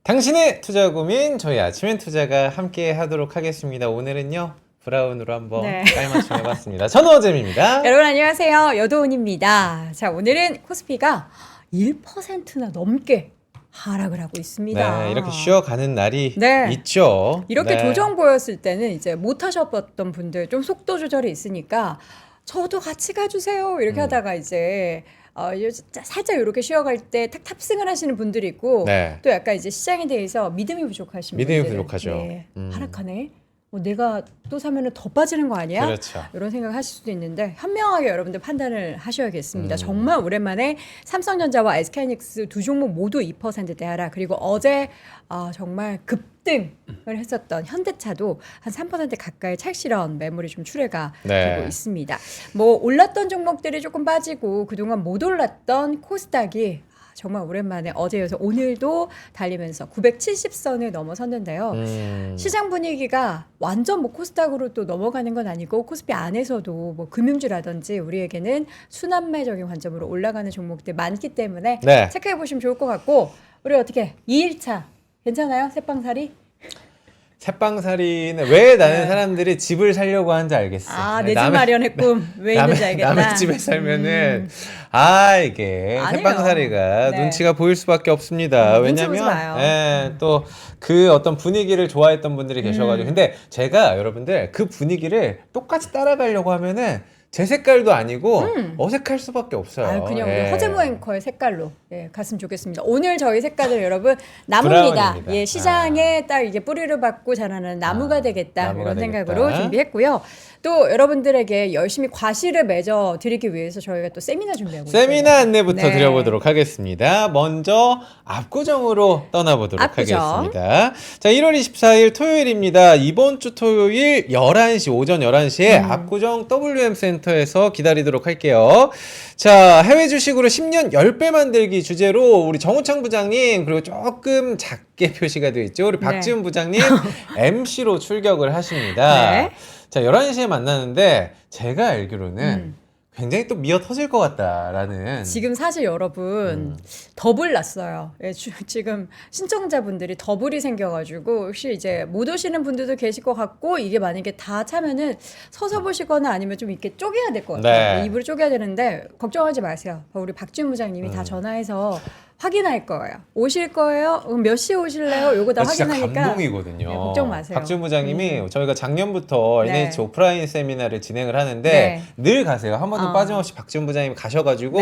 당신의 투자 고민 저희 아침엔 투자가 함께 하도록 하겠습니다. 오늘은요 브라운으로 한번 깔맞춤 해봤습니다. 전호잼입니다. 여러분 안녕하세요. 여도은입니다. 자, 오늘은 코스피가 1%나 넘게 하락을 하고 있습니다. 네, 이렇게 쉬어가는 날이 있죠. 이렇게 조정 보였을 때는 이제 못 하셨던 분들 좀 속도 조절이 있으니까 저도 같이 가주세요 이렇게 하다가 이제 살짝 이렇게 쉬어갈 때 탁 탑승을 하시는 분들이 있고 또 약간 이제 시장에 대해서 믿음이 부족하신 분들 부족하죠. 하락하네. 내가 또 사면은 더 빠지는 거 아니야? 그렇죠. 이런 생각을 하실 수도 있는데 현명하게 여러분들 판단을 하셔야겠습니다. 정말 오랜만에 삼성전자와 SK하이닉스 두 종목 모두 2%대 하락, 그리고 어제 정말 급등을 했었던 현대차도 한 3% 가까이 찰실한 매물이 좀 출회가 되고 있습니다. 뭐 올랐던 종목들이 조금 빠지고 그동안 못 올랐던 코스닥이 정말 오랜만에 어제여서 오늘도 달리면서 970선을 넘어섰는데요. 시장 분위기가 완전 뭐 코스닥으로 또 넘어가는 건 아니고 코스피 안에서도 뭐 금융주라든지 우리에게는 순환매적인 관점으로 올라가는 종목들 많기 때문에 체크해 보시면 좋을 것 같고, 우리 어떻게 2일차 괜찮아요? 새빵살이? 새빵살이는 왜 나는 사람들이 집을 살려고 하는지 알겠어. 내 집 마련의 꿈 왜 있는지 알겠다. 남의 집에 살면은 이게 새빵살이가 눈치가 보일 수밖에 없습니다. 왜냐면 또 그 어떤 분위기를 좋아했던 분들이 계셔가지고. 근데 제가 여러분들 그 분위기를 똑같이 따라가려고 하면은 제 색깔도 아니고 어색할 수밖에 없어요. 그냥 우리 허재무 앵커의 색깔로 갔으면 좋겠습니다. 오늘 저희 색깔은 여러분 나무입니다. 시장에 딱 이게 뿌리를 받고 자라는 나무가 되겠다, 이런 생각으로 준비했고요. 또 여러분들에게 열심히 과실을 맺어 드리기 위해서 저희가 또 세미나 준비하고 있어요. 세미나 안내부터 드려보도록 하겠습니다. 먼저 압구정으로 떠나보도록 하겠습니다. 자, 1월 24일 토요일입니다. 이번 주 토요일 11시, 오전 11시에 압구정 WM 센터에서 기다리도록 할게요. 자, 해외 주식으로 10년 10배 만들기 주제로 우리 정우창 부장님, 그리고 조금 작게 표시가 되어 있죠, 우리 박지훈 부장님 MC로 출격을 하십니다. 자, 11시에 만나는데 제가 알기로는 굉장히 또 미어 터질 것 같다라는. 지금 사실 여러분 더블 났어요. 지금 신청자분들이 더블이 생겨가지고 혹시 이제 못 오시는 분들도 계실 것 같고, 이게 만약에 다 차면은 서서 보시거나 아니면 좀 이렇게 쪼개야 될 것 같아요. 입으로 쪼개야 되는데 걱정하지 마세요. 우리 박준 부장님이 다 전화해서 확인할 거예요. 오실 거예요? 몇 시에 오실래요? 요거 다 확인하니까. 진짜 감동이거든요. 걱정 마세요. 박준 부장님이 저희가 작년부터 NH 오프라인 세미나를 진행을 하는데 늘 가세요. 한 번도 빠짐없이 박준 부장님이 가셔가지고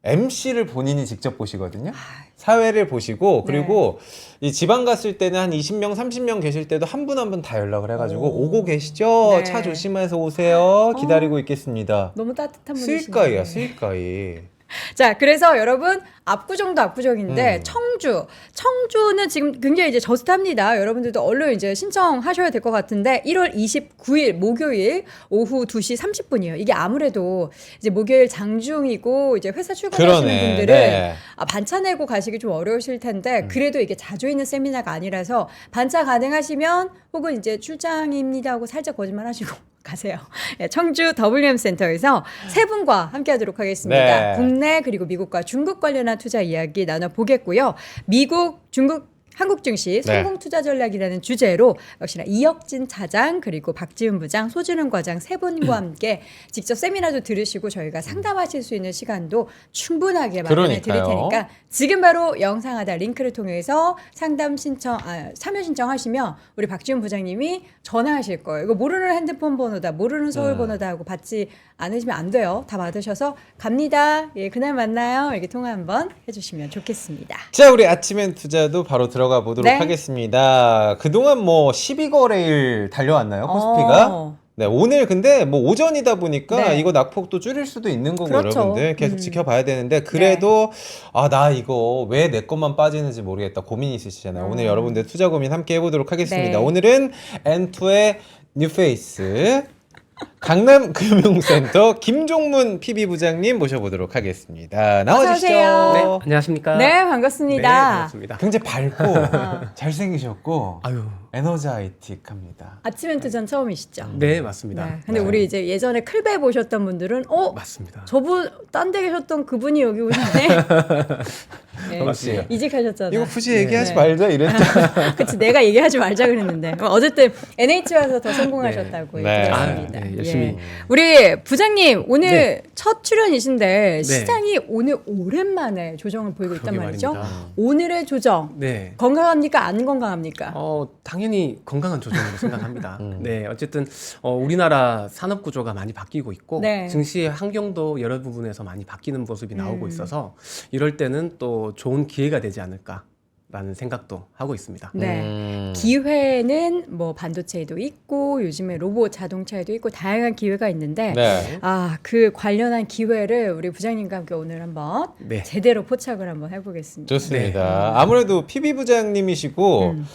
MC를 본인이 직접 보시거든요. 사회를 보시고, 그리고 이 지방 갔을 때는 한 20명, 30명 계실 때도 한 분 한 분 다 연락을 해가지고 오고 계시죠? 차 조심해서 오세요. 기다리고 있겠습니다. 너무 따뜻한 분이시네요. 스윗가이야, 스윗가이. 자, 그래서 여러분 압구정도 압구정인데 청주는 지금 굉장히 이제 저스트합니다. 여러분들도 얼른 이제 신청하셔야 될 것 같은데 1월 29일 목요일 오후 2시 30분이에요. 이게 아무래도 이제 목요일 장중이고 이제 회사 출근하시는 분들은 반차 내고 가시기 좀 어려우실 텐데 그래도 이게 자주 있는 세미나가 아니라서 반차 가능하시면, 혹은 이제 출장입니다 하고 살짝 거짓말 하시고 가세요. 청주 WM 센터에서 세 분과 함께 하도록 하겠습니다. 국내 그리고 미국과 중국 관련한 투자 이야기 나눠보겠고요. 미국, 중국, 한국 증시 성공 투자 전략이라는 주제로 역시나 이혁진 차장, 그리고 박지훈 부장, 소진훈 과장 세 분과 함께 직접 세미나도 들으시고 저희가 상담하실 수 있는 시간도 충분하게 마련해 드릴 테니까 지금 바로 영상 하단 링크를 통해서 상담 신청, 참여 신청하시면 우리 박지훈 부장님이 전화하실 거예요. 이거 모르는 핸드폰 번호다, 모르는 서울 번호다 하고 받지 않으시면 안 돼요. 다 받으셔서 갑니다. 그날 만나요. 이렇게 통화 한번 해주시면 좋겠습니다. 자, 우리 아침엔 투자도 바로 들어가 보도록 하겠습니다. 그동안 뭐 12거래일 달려왔나요, 코스피가? 오늘 근데 뭐 오전이다 보니까 이거 낙폭도 줄일 수도 있는 거고, 여러분들 계속 지켜봐야 되는데, 그래도 나 이거 왜 내 것만 빠지는지 모르겠다 고민이 있으시잖아요. 오늘 여러분들 투자 고민 함께 해보도록 하겠습니다. 오늘은 N2의 뉴페이스 강남금융센터 김종문 PB부장님 모셔보도록 하겠습니다. 나와주시죠. 네, 안녕하십니까. 네, 반갑습니다. 반갑습니다. 굉장히 밝고 잘생기셨고 에너자이틱합니다. 아침엔 투자는 처음이시죠? 네, 맞습니다. 근데 우리 이제 예전에 클베 보셨던 분들은 맞습니다. 저분 딴 데 계셨던 그분이 여기 오셨네. 네. 맞지. 이직하셨잖아. 이거 굳이 얘기하지 네. 말자 이랬잖아. 그치, 내가 얘기하지 말자 그랬는데. 어쨌든 NH 와서 더 성공하셨다고 네. 들었습니다. 네, 열심히. 예. 우리 부장님 오늘 네. 첫 출연이신데 네. 시장이 오늘 오랜만에 조정을 보이고 있단 그러게 말이죠. 말입니다. 오늘의 조정 네. 건강합니까? 안 건강합니까? 당연히 건강한 조정으로 생각합니다. 네, 어쨌든 우리나라 산업 구조가 많이 바뀌고 있고 네. 증시의 환경도 여러 부분에서 많이 바뀌는 모습이 나오고 있어서 이럴 때는 또 좋은 기회가 되지 않을까라는 생각도 하고 있습니다. 네. 기회는 뭐 반도체에도 있고 요즘에 로봇 자동차에도 있고 다양한 기회가 있는데 네. 그 관련한 기회를 우리 부장님과 함께 오늘 한번 네. 제대로 포착을 한번 해보겠습니다. 좋습니다. 아무래도 PB 부장님이시고 음.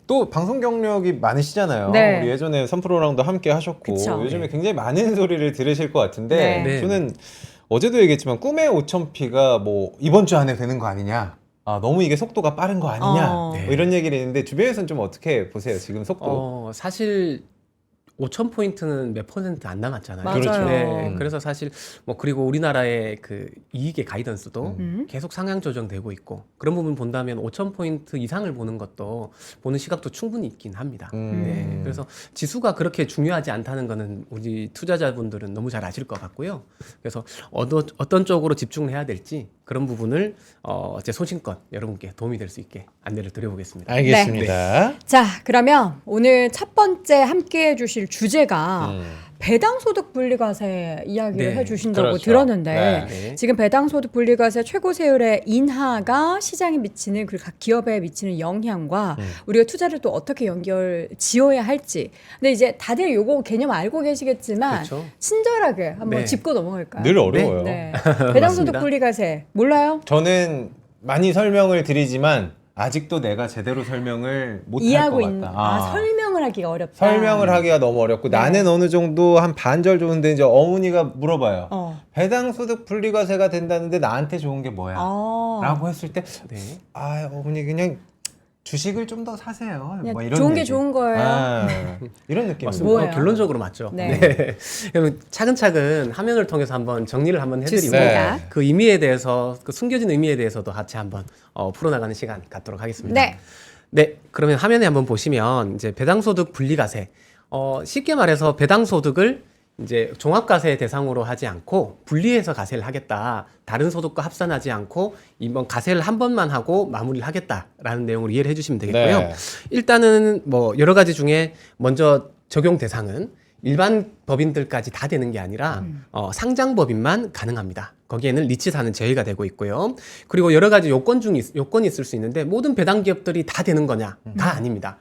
또 방송 경력이 많으시잖아요. 네. 우리 예전에 선프로랑도 함께 하셨고 그쵸. 요즘에 굉장히 많은 소리를 들으실 것 같은데 네. 네. 저는 어제도 얘기했지만 꿈의 5,000P가 뭐 이번 주 안에 되는 거 아니냐. 너무 이게 속도가 빠른 거 아니냐. 뭐 네. 이런 얘기를 했는데 주변에서는 좀 어떻게 보세요? 지금 속도. 사실 5,000포인트는 몇 %안 남았잖아요. 맞아요. 그렇죠. 네, 그래서 사실 뭐 그리고 우리나라의 그 이익의 가이던스도 계속 상향 조정되고 있고 그런 부분 본다면 5,000포인트 이상을 보는 것도 보는 시각도 충분히 있긴 합니다. 네, 그래서 지수가 그렇게 중요하지 않다는 거는 우리 투자자분들은 너무 잘 아실 것 같고요. 그래서 어떤 쪽으로 집중을 해야 될지 그런 부분을 제 소신껏 여러분께 도움이 될 수 있게 안내를 드려보겠습니다. 알겠습니다. 자, 그러면 오늘 첫 번째 함께 해주실 주제가 배당소득 분리과세 이야기를 네. 해주신다고 그렇죠. 들었는데 네. 지금 배당소득 분리과세 최고 세율의 인하가 시장에 미치는 그리고 각 기업에 미치는 영향과 우리가 투자를 또 어떻게 연결 지어야 할지. 근데 이제 다들 요거 개념 알고 계시겠지만 그렇죠. 친절하게 한번 네. 짚고 넘어갈까요? 늘 어려워요. 네. 배당소득 맞습니다. 분리과세 몰라요? 저는 많이 설명을 드리지만 아직도 내가 제대로 설명을 못 할 것 이해하고 같다. 있는 설명을 하기가 어렵다. 설명을 하기가 너무 어렵고 네. 나는 어느 정도 한 반절 좋은데 이제 어머니가 물어봐요. 배당소득 분리과세가 된다는데 나한테 좋은 게 뭐야? 라고 했을 때 네. 어머니 그냥 주식을 좀 더 사세요. 그냥 뭐 이런 좋은 게 얘기. 좋은 거예요. 이런 느낌입니다. 맞습니다. 뭐예요? 결론적으로 맞죠. 네. 그럼 차근차근 화면을 통해서 한번 정리를 한번 해드리고 좋습니다. 네. 그 의미에 대해서 그 숨겨진 의미에 대해서도 같이 한번 풀어나가는 시간 갖도록 하겠습니다. 네. 네, 그러면 화면에 한번 보시면 이제 배당소득 분리과세. 쉽게 말해서 배당소득을 이제 종합과세 대상으로 하지 않고 분리해서 과세를 하겠다. 다른 소득과 합산하지 않고 이번 과세를 한 번만 하고 마무리를 하겠다라는 내용으로 이해를 해주시면 되겠고요. 네. 일단은 뭐 여러 가지 중에 먼저 적용 대상은 일반 법인들까지 다 되는 게 아니라 상장 법인만 가능합니다. 거기에는 리츠사는 제외가 되고 있고요. 그리고 여러 가지 요건이 있을 수 있는데 모든 배당 기업들이 다 되는 거냐가 아닙니다.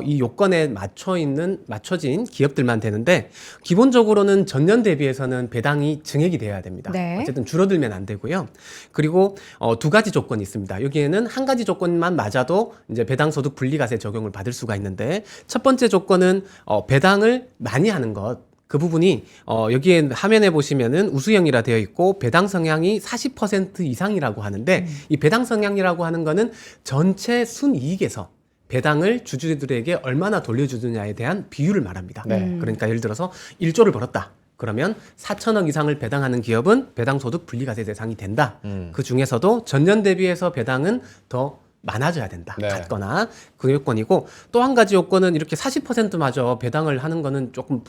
이 요건에 맞춰진 기업들만 되는데 기본적으로는 전년 대비해서는 배당이 증액이 돼야 됩니다. 네. 어쨌든 줄어들면 안 되고요. 그리고 두 가지 조건이 있습니다. 여기에는 한 가지 조건만 맞아도 이제 배당소득 분리과세 적용을 받을 수가 있는데 첫 번째 조건은 배당을 많이 하는 것. 그 부분이 여기에 화면에 보시면은 우수형이라 되어 있고 배당 성향이 40% 이상이라고 하는데 이 배당 성향이라고 하는 거는 전체 순이익에서 배당을 주주들에게 얼마나 돌려주느냐에 대한 비율을 말합니다. 네. 그러니까 예를 들어서 1조를 벌었다. 그러면 4천억 이상을 배당하는 기업은 배당소득 분리과세 대상이 된다. 그 중에서도 전년 대비해서 배당은 더 많아져야 된다. 네. 같거나 그 요건이고 또 한 가지 요건은 이렇게 40%마저 배당을 하는 거는 조금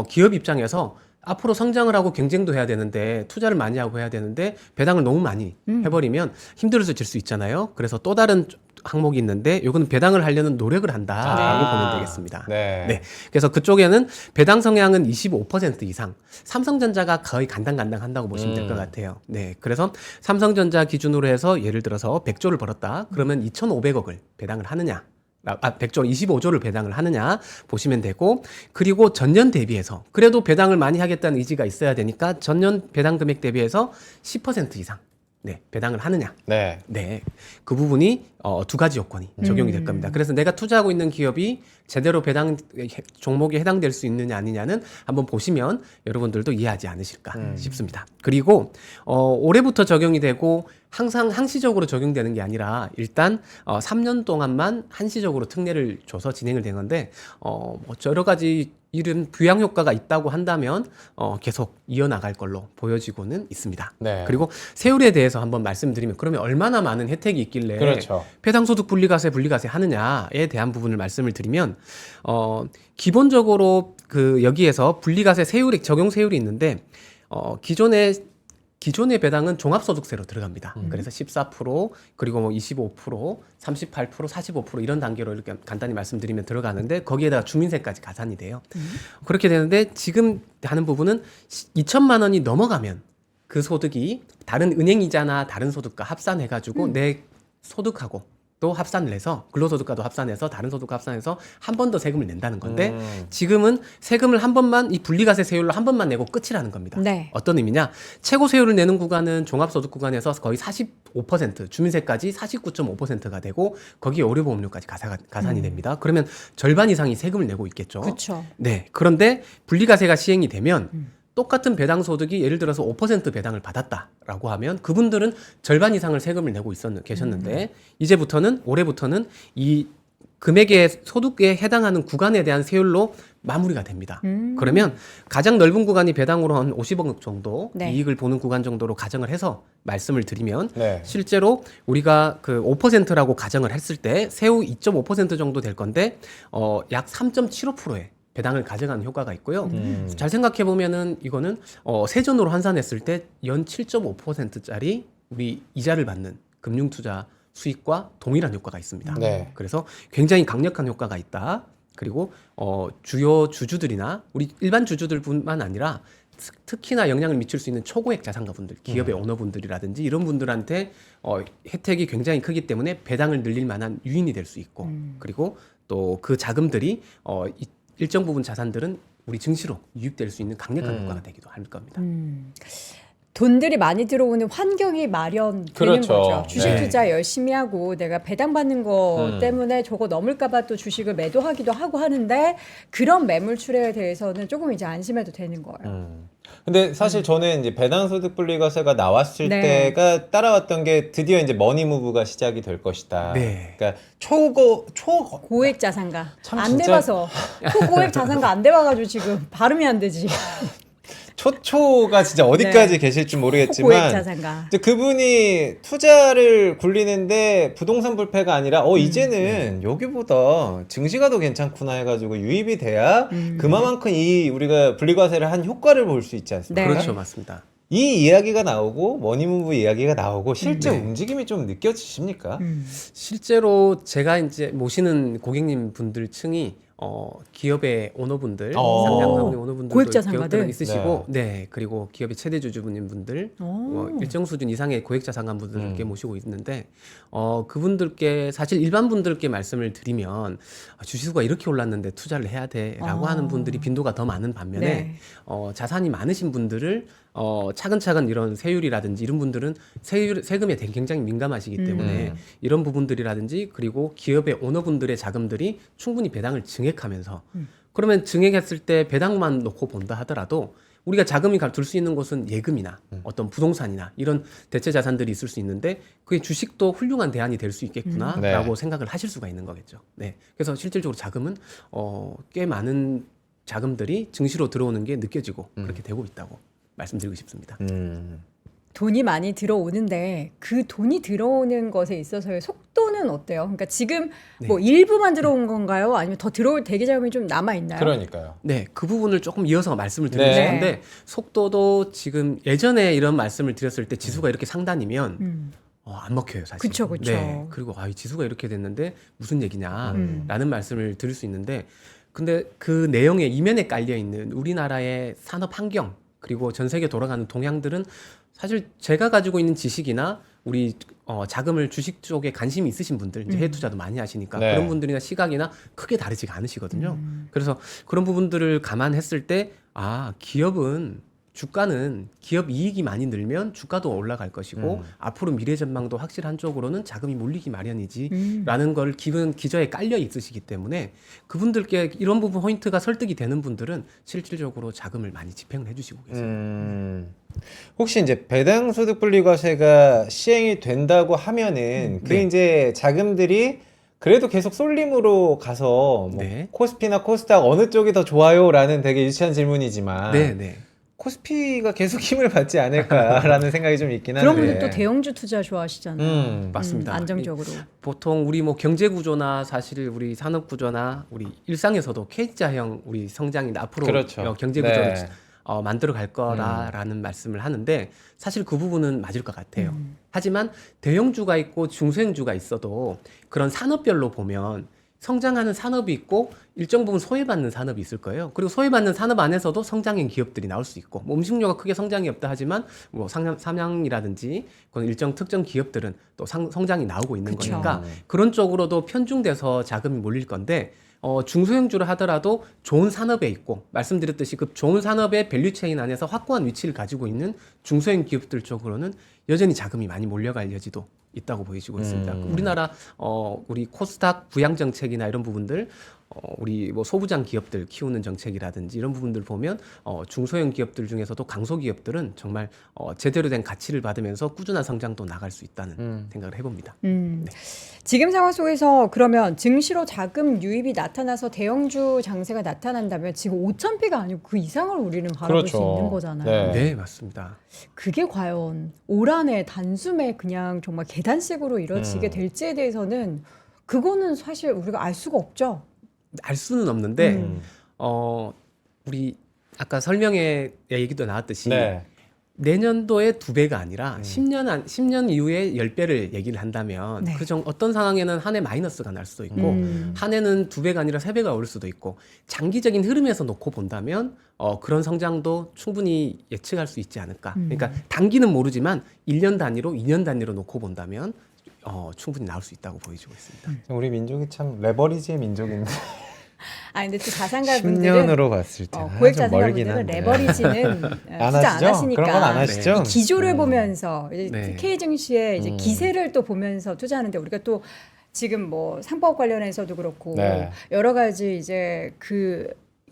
기업 입장에서 앞으로 성장을 하고 경쟁도 해야 되는데 투자를 많이 하고 해야 되는데 배당을 너무 많이 해버리면 힘들어질 수 있잖아요. 그래서 또 다른 항목이 있는데 이거는 배당을 하려는 노력을 한다라고 보면 되겠습니다. 네. 그래서 그쪽에는 배당 성향은 25% 이상. 삼성전자가 거의 간당간당 한다고 보시면 될 것 같아요. 네. 그래서 삼성전자 기준으로 해서 예를 들어서 100조를 벌었다. 그러면 2,500억을 배당을 하느냐. 100조 25조를 배당을 하느냐 보시면 되고 그리고 전년 대비해서 그래도 배당을 많이 하겠다는 의지가 있어야 되니까 전년 배당 금액 대비해서 10% 이상 배당을 하느냐. 네. 그 부분이 두 가지 요건이 적용이 될 겁니다. 그래서 내가 투자하고 있는 기업이 제대로 배당 종목에 해당될 수 있느냐 아니냐는 한번 보시면 여러분들도 이해하지 않으실까 싶습니다. 그리고 올해부터 적용이 되고 항상 항시적으로 적용되는 게 아니라 일단 3년 동안만 한시적으로 특례를 줘서 진행을 된 건데 뭐 여러 가지 이런 부양 효과가 있다고 한다면 계속 이어나갈 걸로 보여지고는 있습니다. 네. 그리고 세율에 대해서 한번 말씀드리면 그러면 얼마나 많은 혜택이 있길래 그렇죠. 배당소득 분리과세 하느냐에 대한 부분을 말씀을 드리면 기본적으로 그 여기에서 분리과세 세율이 적용 세율이 있는데 기존의 배당은 종합소득세로 들어갑니다. 그래서 14% 그리고 뭐 25%, 38%, 45% 이런 단계로 이렇게 간단히 말씀드리면 들어가는데 거기에다가 주민세까지 가산이 돼요. 그렇게 되는데 지금 하는 부분은 2천만 원이 넘어가면 그 소득이 다른 은행이자나 다른 소득과 합산해가지고 내 소득하고 또 합산을 해서 근로소득과도 합산해서 다른 소득과 합산해서 한 번 더 세금을 낸다는 건데 지금은 세금을 한 번만 이 분리과세 세율로 한 번만 내고 끝이라는 겁니다. 네. 어떤 의미냐? 최고 세율을 내는 구간은 종합소득 구간에서 거의 45% 주민세까지 49.5%가 되고 거기에 의료보험료까지 가산이 됩니다. 그러면 절반 이상이 세금을 내고 있겠죠. 그렇죠. 네. 그런데 분리과세가 시행이 되면 똑같은 배당 소득이 예를 들어서 5% 배당을 받았다라고 하면 그분들은 절반 이상을 세금을 내고 계셨는데 이제부터는 올해부터는 이 금액의 소득에 해당하는 구간에 대한 세율로 마무리가 됩니다. 그러면 가장 넓은 구간이 배당으로 한 50억 정도 네. 이익을 보는 구간 정도로 가정을 해서 말씀을 드리면 네. 실제로 우리가 그 5%라고 가정을 했을 때 세후 2.5% 정도 될 건데 약 3.75%의 배당을 가져가는 효과가 있고요. 잘 생각해 보면은 이거는 세전으로 환산했을 때 연 7.5%짜리 우리 이자를 받는 금융투자 수익과 동일한 효과가 있습니다. 네. 그래서 굉장히 강력한 효과가 있다. 그리고 주요 주주들이나 우리 일반 주주들뿐만 아니라 특히나 영향을 미칠 수 있는 초고액 자산가분들, 기업의 오너분들이라든지 이런 분들한테 혜택이 굉장히 크기 때문에 배당을 늘릴 만한 유인이 될 수 있고 그리고 또 그 자금들이 일정 부분 자산들은 우리 증시로 유입될 수 있는 강력한 효과가 되기도 할 겁니다. 돈들이 많이 들어오는 환경이 마련되는 그렇죠. 거죠. 주식 네. 투자 열심히 하고 내가 배당 받는 거 때문에 저거 넘을까봐 또 주식을 매도하기도 하고 하는데 그런 매물출에 대해서는 조금 이제 안심해도 되는 거예요. 근데 사실 저는 이제 배당소득 분리과세가 나왔을 네. 때가 따라왔던 게 드디어 이제 머니무브가 시작이 될 것이다. 네. 그러니까 고액 자산가 참 안 진짜- 돼봐서 초고액 자산가 안 돼봐가지고 지금 발음이 안 되지. 초초가 진짜 어디까지 계실지 고액 모르겠지만 자산가. 이제 그분이 투자를 굴리는데 부동산 불패가 아니라 이제는 여기보다 증시가 더 괜찮구나 해가지고 유입이 돼야 그만큼 이 우리가 분리과세를 한 효과를 볼 수 있지 않습니까? 네. 그렇죠, 맞습니다. 이 이야기가 나오고 머니무브 이야기가 나오고 실제 네. 움직임이 좀 느껴지십니까? 실제로 제가 이제 모시는 고객님 분들 층이 기업의 오너분들, 상장가분의 오너분들도 고액 자산가들? 기업들은 있으시고, 네, 그리고 기업의 최대 주주분인 분들, 일정 수준 이상의 고액 자산가 분들께 모시고 있는데, 그분들께 사실 일반 분들께 말씀을 드리면 주식수가 이렇게 올랐는데 투자를 해야 돼라고 하는 분들이 빈도가 더 많은 반면에 네. 자산이 많으신 분들을 차근차근 이런 세율이라든지 이런 분들은 세금에 되게 굉장히 민감하시기 때문에 이런 부분들이라든지 그리고 기업의 오너분들의 자금들이 충분히 배당을 증액하면서 그러면 증액했을 때 배당만 놓고 본다 하더라도 우리가 자금이 둘 수 있는 곳은 예금이나 어떤 부동산이나 이런 대체 자산들이 있을 수 있는데 그게 주식도 훌륭한 대안이 될 수 있겠구나라고 생각을 하실 수가 있는 거겠죠. 네. 그래서 실질적으로 자금은 꽤 많은 자금들이 증시로 들어오는 게 느껴지고 그렇게 되고 있다고 말씀드리고 싶습니다. 돈이 많이 들어오는데 그 돈이 들어오는 것에 있어서의 속도는 어때요? 그러니까 지금 뭐 일부만 들어온 건가요? 아니면 더 들어올 대기 자금이 좀 남아 있나요? 그러니까요. 네, 그 부분을 조금 이어서 말씀을 드리고 네. 싶은데 속도도 지금 예전에 이런 말씀을 드렸을 때 지수가 이렇게 상단이면 안 먹혀요, 사실. 그쵸, 그쵸. 네, 그리고 이 지수가 이렇게 됐는데 무슨 얘기냐라는 말씀을 드릴 수 있는데 근데 그 내용에 이면에 깔려 있는 우리나라의 산업 환경 그리고 전 세계 돌아가는 동향들은 사실 제가 가지고 있는 지식이나 우리 자금을 주식 쪽에 관심이 있으신 분들 이제 해외 투자도 많이 하시니까 네. 그런 분들이나 시각이나 크게 다르지가 않으시거든요. 그래서 그런 부분들을 감안했을 때 기업은 주가는 기업 이익이 많이 늘면 주가도 올라갈 것이고 앞으로 미래 전망도 확실한 쪽으로는 자금이 몰리기 마련이지라는 걸 기저에 깔려 있으시기 때문에 그분들께 이런 부분 포인트가 설득이 되는 분들은 실질적으로 자금을 많이 집행을 해주시고 계세요. 혹시 이제 배당소득 분리과세가 시행이 된다고 하면은 그 네. 이제 자금들이 그래도 계속 쏠림으로 가서 뭐 네. 코스피나 코스닥 어느 쪽이 더 좋아요라는 되게 유치한 질문이지만 네, 네. 코스피가 계속 힘을 받지 않을까라는 생각이 좀 있긴 한데. 그런 분들 또 대형주 투자 좋아하시잖아요. 맞습니다. 안정적으로. 보통 우리 뭐 경제 구조나 사실 우리 산업 구조나 우리 일상에서도 K자형 우리 성장이 앞으로 그렇죠. 경제 구조를 네. 만들어 갈 거라라는 말씀을 하는데 사실 그 부분은 맞을 것 같아요. 하지만 대형주가 있고 중소형주가 있어도 그런 산업별로 보면 성장하는 산업이 있고 일정 부분 소외받는 산업이 있을 거예요. 그리고 소외받는 산업 안에서도 성장인 기업들이 나올 수 있고, 뭐 음식료가 크게 성장이 없다 하지만 뭐 삼양이라든지 그런 일정 특정 기업들은 또 성장이 나오고 있는 그쵸. 거니까 그런 쪽으로도 편중돼서 자금이 몰릴 건데. 중소형주를 하더라도 좋은 산업에 있고 말씀드렸듯이 그 좋은 산업의 밸류체인 안에서 확고한 위치를 가지고 있는 중소형 기업들 쪽으로는 여전히 자금이 많이 몰려갈 여지도 있다고 보여지고 있습니다. 우리나라 우리 코스닥 부양 정책이나 이런 부분들 우리 뭐 소부장 기업들 키우는 정책이라든지 이런 부분들 보면 중소형 기업들 중에서도 강소 기업들은 정말 제대로 된 가치를 받으면서 꾸준한 성장도 나갈 수 있다는 생각을 해봅니다. 지금 상황 속에서 그러면 증시로 자금 유입이 나타나서 대형주 장세가 나타난다면 지금 5,000피가 아니고 그 이상을 우리는 바라볼 수 그렇죠. 있는 거잖아요. 네. 네, 맞습니다. 그게 과연 올 한해 단숨에 그냥 정말 계단식으로 이뤄지게 될지에 대해서는 그거는 사실 우리가 알 수가 없죠. 알 수는 없는데 우리 아까 설명회 얘기도 나왔듯이 네. 내년도에 2배가 아니라 10년 이후에 10배를 얘기를 한다면 네. 어떤 상황에는 한 해 마이너스가 날 수도 있고 한 해는 2배가 아니라 3배가 올 수도 있고 장기적인 흐름에서 놓고 본다면 그런 성장도 충분히 예측할 수 있지 않을까. 그러니까 단기는 모르지만 1년 단위로 2년 단위로 놓고 본다면 충분히 나올 수 있다고 보여지고 있습니다. 우리 민족이 참 레버리지의 민족인데 아 근데 또 자산가 분들은 10년으로 봤을 때 고액 좀 멀긴 자산가분들은 한데. 레버리지는 안 투자 안 하시죠? 하시니까 그런 건 안 하시죠? 이 기조를 보면서 이제 네. K 증시의 이제 기세를 또 보면서 투자하는데 우리가 또 지금 뭐 상법 관련해서도 그렇고 네. 여러 가지 이제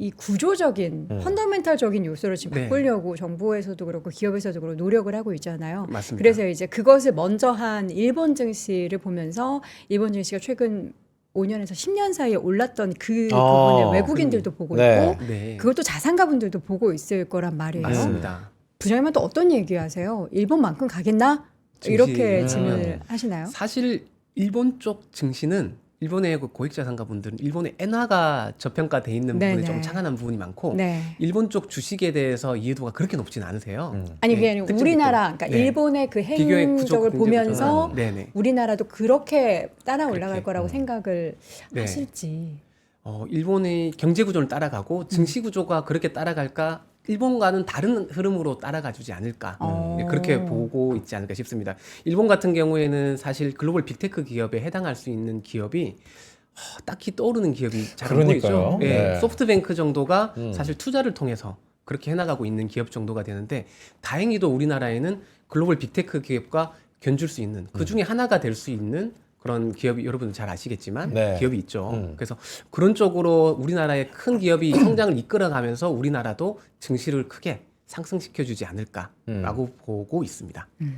이 구조적인 펀더멘탈적인 요소를 지금 네. 바꾸려고 정부에서도 그렇고 기업에서도 그렇고 노력을 하고 있잖아요. 맞습니다. 그래서 이제 그것을 먼저 한 일본 증시를 보면서 일본 증시가 최근 5년에서 10년 사이에 올랐던 그 부분을 외국인들도 보고 네. 있고 네. 그것도 자산가분들도 보고 있을 거란 말이에요. 맞습니다. 부장님은 또 어떤 얘기하세요? 일본만큼 가겠나? 증시. 이렇게 질문을 하시나요? 사실 일본 쪽 증시는 일본의 그 고액자산가분들은 일본의 엔화가 저평가돼 있는 부분에 네네. 좀 착안한 부분이 많고 네. 일본 쪽 주식에 대해서 이해도가 그렇게 높지는 않으세요. 아니 그게 네, 아니고 특징이기 우리나라, 때문에. 그러니까 네. 일본의 그 비교의 행적을 구조, 보면서 네네. 우리나라도 그렇게 따라 올라갈 그렇게. 거라고 생각을 네. 하실지. 일본의 경제 구조를 따라가고 증시 구조가 그렇게 따라갈까? 일본과는 다른 흐름으로 따라가 주지 않을까. 네, 그렇게 보고 있지 않을까 싶습니다. 일본 같은 경우에는 사실 글로벌 빅테크 기업에 해당할 수 있는 기업이 딱히 떠오르는 기업이 잘 안 그러니까요. 보이죠. 예, 네. 소프트뱅크 정도가 사실 투자를 통해서 그렇게 해나가고 있는 기업 정도가 되는데 다행히도 우리나라에는 글로벌 빅테크 기업과 견줄 수 있는 그 중에 하나가 될 수 있는 그런 기업이 여러분들 잘 아시겠지만 네. 기업이 있죠. 그래서 그런 쪽으로 우리나라의 큰 기업이 성장을 이끌어가면서 우리나라도 증시를 크게 상승시켜주지 않을까라고 보고 있습니다. 네.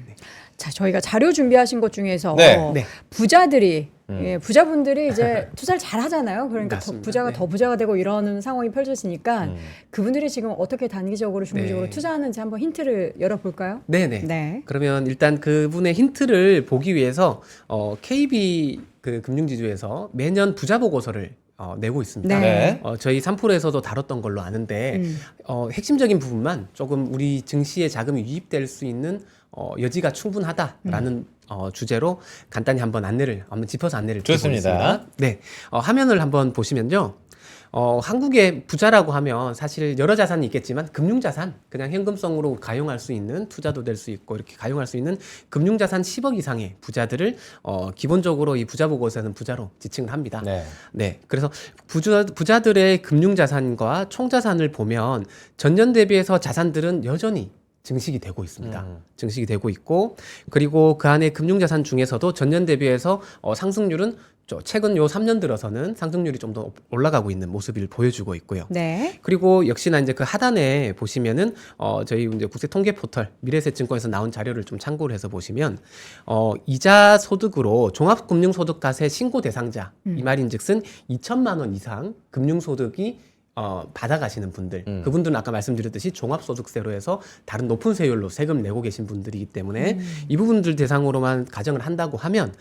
자, 저희가 자료 준비하신 것 중에서 네. 네. 부자들이 예, 부자분들이 이제 투자를 잘 하잖아요. 그러니까 맞습니다. 부자가 네. 더 부자가 되고 이러는 상황이 펼쳐지니까 그분들이 지금 어떻게 단기적으로 중기적으로 네. 투자하는지 한번 힌트를 열어볼까요? 네네. 네. 그러면 일단 그분의 힌트를 보기 위해서 KB 그 금융지주에서 매년 부자 보고서를 내고 있습니다. 네. 저희 3프로에서도 다뤘던 걸로 아는데 핵심적인 부분만 조금 우리 증시에 자금이 유입될 수 있는 여지가 충분하다라는 주제로 간단히 한번 짚어서 안내를 좋습니다. 드리겠습니다. 네, 화면을 한번 보시면요. 한국의 부자라고 하면 사실 여러 자산이 있겠지만 금융자산, 그냥 현금성으로 가용할 수 있는 투자도 될 수 있고 이렇게 가용할 수 있는 금융자산 10억 이상의 부자들을 기본적으로 이 부자 보고서는 부자로 지칭을 합니다. 네. 네, 그래서 부자들의 금융자산과 총자산을 보면 전년 대비해서 자산들은 여전히 증식이 되고 있습니다. 증식이 되고 있고 그리고 그 안에 금융자산 중에서도 전년 대비해서 상승률은 최근 요 3년 들어서는 상승률이 좀 더 올라가고 있는 모습을 보여주고 있고요. 네. 그리고 역시나 이제 그 하단에 보시면은 저희 이제 국세 통계 포털 미래에셋증권에서 나온 자료를 좀 참고를 해서 보시면 이자 소득으로 종합금융소득과세 신고 대상자 이 말인즉슨 2천만 원 이상 금융소득이 받아가시는 분들, 그분들은 아까 말씀드렸듯이 종합소득세로 해서 다른 높은 세율로 세금 내고 계신 분들이기 때문에 이 부분들 대상으로만 가정을 한다고 하면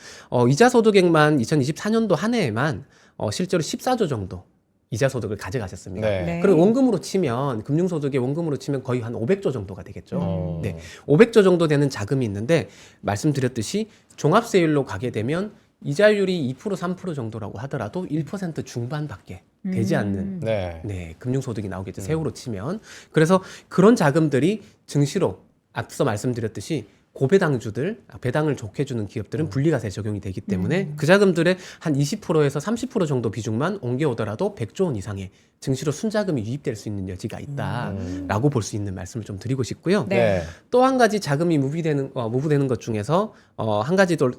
이자 소득액만 2024년도 한 해에만 실제로 14조 정도 이자 소득을 가져가셨습니다. 네. 네. 그리고 원금으로 치면 금융소득의 원금으로 치면 거의 한 500조 정도가 되겠죠. 음. 네, 500조 정도 되는 자금이 있는데 말씀드렸듯이 종합세율로 가게 되면 이자율이 2% 3% 정도라고 하더라도 1% 중반밖에 되지 않는 네. 금융소득이 나오겠죠. 세후로 치면. 그래서 그런 자금들이 증시로 앞서 말씀드렸듯이 고배당주들, 배당을 좋게 주는 기업들은 분리과세 적용이 되기 때문에 그 자금들의 한 20%에서 30% 정도 비중만 옮겨오더라도 100조 원 이상의 증시로 순자금이 유입될 수 있는 여지가 있다라고 볼 수 있는 말씀을 좀 드리고 싶고요. 네. 또 한 가지 자금이 무부되는 것 중에서 한 가지 더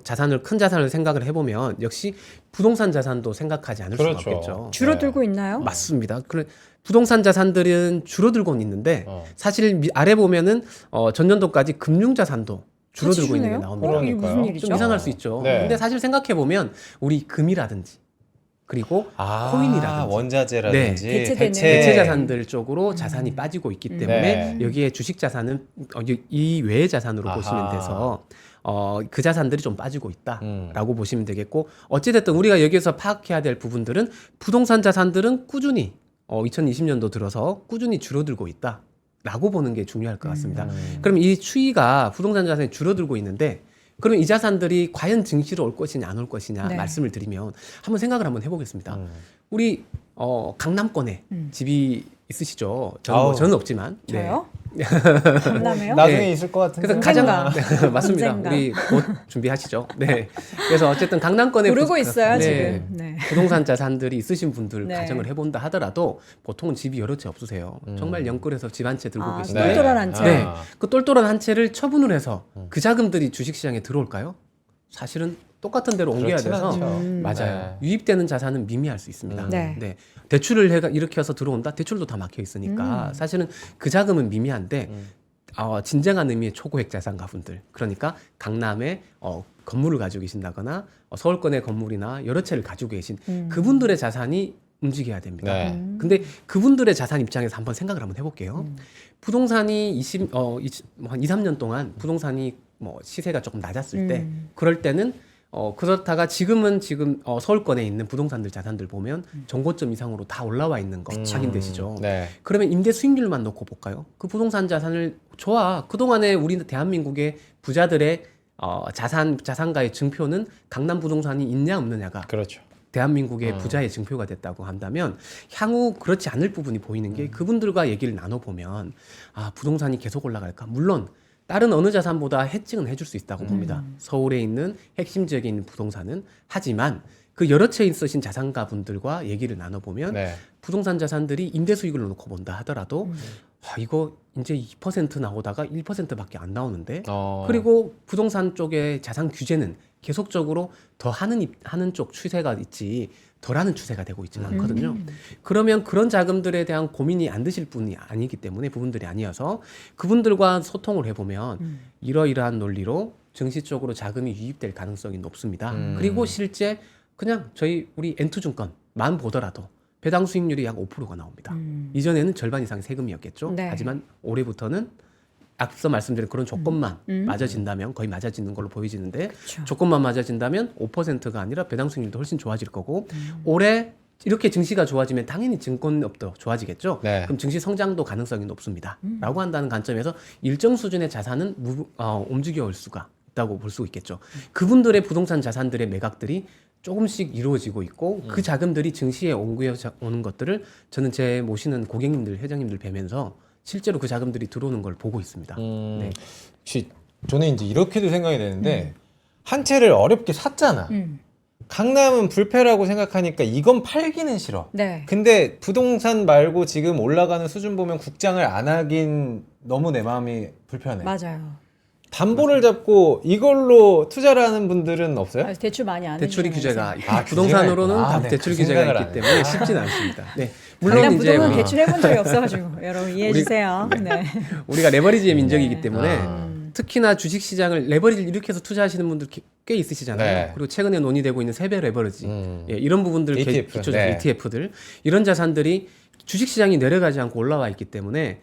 큰 자산을 생각을 해보면 역시 부동산 자산도 생각하지 않을 그렇죠. 수가 없겠죠. 줄어들고 있나요? 맞습니다. 그래 부동산 자산들은 줄어들고는 있는데 사실 아래 보면은 전년도까지 금융 자산도 줄어들고 있는 게 나옵니다. 이게 무슨 일이죠? 좀 이상할 수 있죠. 네. 근데 사실 생각해 보면 우리 금이라든지 그리고 코인이라든지 원자재라든지 대체되는. 대체 자산들 쪽으로 자산이 빠지고 있기 때문에 네. 여기에 주식 자산은 이 외의 자산으로 보시면 돼서 그 자산들이 좀 빠지고 있다라고 보시면 되겠고 어찌됐든 우리가 여기서 파악해야 될 부분들은 부동산 자산들은 꾸준히 2020년도 들어서 꾸준히 줄어들고 있다라고 보는 게 중요할 것 같습니다. 그럼 이 추이가 부동산 자산이 줄어들고 있는데 그럼 이 자산들이 과연 증시로 올 것이냐 안 올 것이냐 네. 말씀을 드리면 한번 생각을 한번 해보겠습니다. 우리 강남권에 집이 있으시죠? 저는 없지만. 저요? 강남에요? 나중에 네. 있을 것 같은데. 그래서 가장 언젠가. 맞습니다. 언젠가. 우리 곧 준비하시죠. 네. 그래서 어쨌든 강남권에 모르고 있어요 네. 지금. 네. 부동산 자산들이 있으신 분들 네. 가정을 해본다 하더라도 보통은 집이 여러 채 없으세요. 정말 영끌해서 집 한 채 들고 계신데 똘똘한 한 채. 네. 그 똘똘한 한 채를 처분을 해서 그 자금들이 주식시장에 들어올까요? 사실은 똑같은 대로 옮겨야 그렇진 돼서 않죠. 맞아요. 네. 유입되는 자산은 미미할 수 있습니다. 네. 대출을 일으켜서 들어온다. 대출도 다 막혀 있으니까 사실은 그 자금은 미미한데 진정한 의미의 초고액 자산가분들 그러니까 강남에 건물을 가지고 계신다거나 서울권의 건물이나 여러 채를 가지고 계신 그분들의 자산이 움직여야 됩니다. 네. 근데 그분들의 자산 입장에서 한번 생각을 한번 해볼게요. 부동산이 한 2, 3년 동안 부동산이 시세가 조금 낮았을 때 그럴 때는 그렇다가 지금 서울권에 있는 부동산들 자산들 보면 정고점 이상으로 다 올라와 있는 거 확인되시죠? 네. 그러면 임대 수익률만 놓고 볼까요? 그 부동산 자산을 그동안에 우리 대한민국의 부자들의 자산가의 증표는 강남 부동산이 있냐 없느냐가 그렇죠. 대한민국의 부자의 증표가 됐다고 한다면 향후 그렇지 않을 부분이 보이는 게 그분들과 얘기를 나눠보면 부동산이 계속 올라갈까? 물론 다른 어느 자산보다 해칭은 해줄 수 있다고 봅니다. 서울에 있는 핵심 지역에 있는 부동산은 하지만 그 여러 채 있으신 자산가 분들과 얘기를 나눠보면 네. 부동산 자산들이 임대 수익을 놓고 본다 하더라도 이거 이제 2% 나오다가 1%밖에 안 나오는데 그리고 부동산 쪽의 자산 규제는 계속적으로 더 하는 쪽 추세가 있지 덜하는 추세가 되고 있지는 않거든요. 그러면 그런 자금들에 대한 고민이 안 드실 분이 아니기 때문에 부분들이 아니어서 그분들과 소통을 해보면 이러이러한 논리로 증시 쪽으로 자금이 유입될 가능성이 높습니다. 그리고 실제 그냥 우리 N2증권만 보더라도 배당 수익률이 약 5%가 나옵니다. 이전에는 절반 이상의 세금이었겠죠. 네. 하지만 올해부터는 앞서 말씀드린 그런 조건만 맞아진다면 거의 맞아지는 걸로 보여지는데 그쵸. 조건만 맞아진다면 5%가 아니라 배당 수익률도 훨씬 좋아질 거고 올해 이렇게 증시가 좋아지면 당연히 증권업도 좋아지겠죠. 네. 그럼 증시 성장도 가능성이 높습니다. 라고 한다는 관점에서 일정 수준의 자산은 움직여 올 수가 있다고 볼 수 있겠죠. 그분들의 부동산 자산들의 매각들이 조금씩 이루어지고 있고 그 자금들이 증시에 옮겨 오는 것들을 저는 제 모시는 고객님들, 회장님들 뵈면서 실제로 그 자금들이 들어오는 걸 보고 있습니다. 네. 혹시 저는 이제 이렇게도 생각이 되는데 한 채를 어렵게 샀잖아. 강남은 불패라고 생각하니까 이건 팔기는 싫어. 네. 근데 부동산 말고 지금 올라가는 수준 보면 국장을 안 하긴 너무 내 마음이 불편해. 맞아요. 담보를 잡고 이걸로 투자를 하는 분들은 없어요? 아, 대출 많이 안 대출이 해주시는 규제가 거죠. 아, 부동산으로는 규제가 있구나. 다 네, 대출 그 규제가 생각을 있기 안 때문에 해. 쉽진 않습니다. 네. 물론 물론 이제 부동은 우리- 대출 해본 적이 없어가지고 여러분 이해해 주세요. 네. 우리가 레버리지의 민족이기 네. 때문에 아. 특히나 주식 시장을 레버리지를 일으켜서 투자하시는 분들 꽤 있으시잖아요. 네. 그리고 최근에 논의되고 있는 세배 레버리지 음. 예, 이런 부분들 ETF, 기초적 네. ETF들 이런 자산들이 주식 시장이 내려가지 않고 올라와 있기 때문에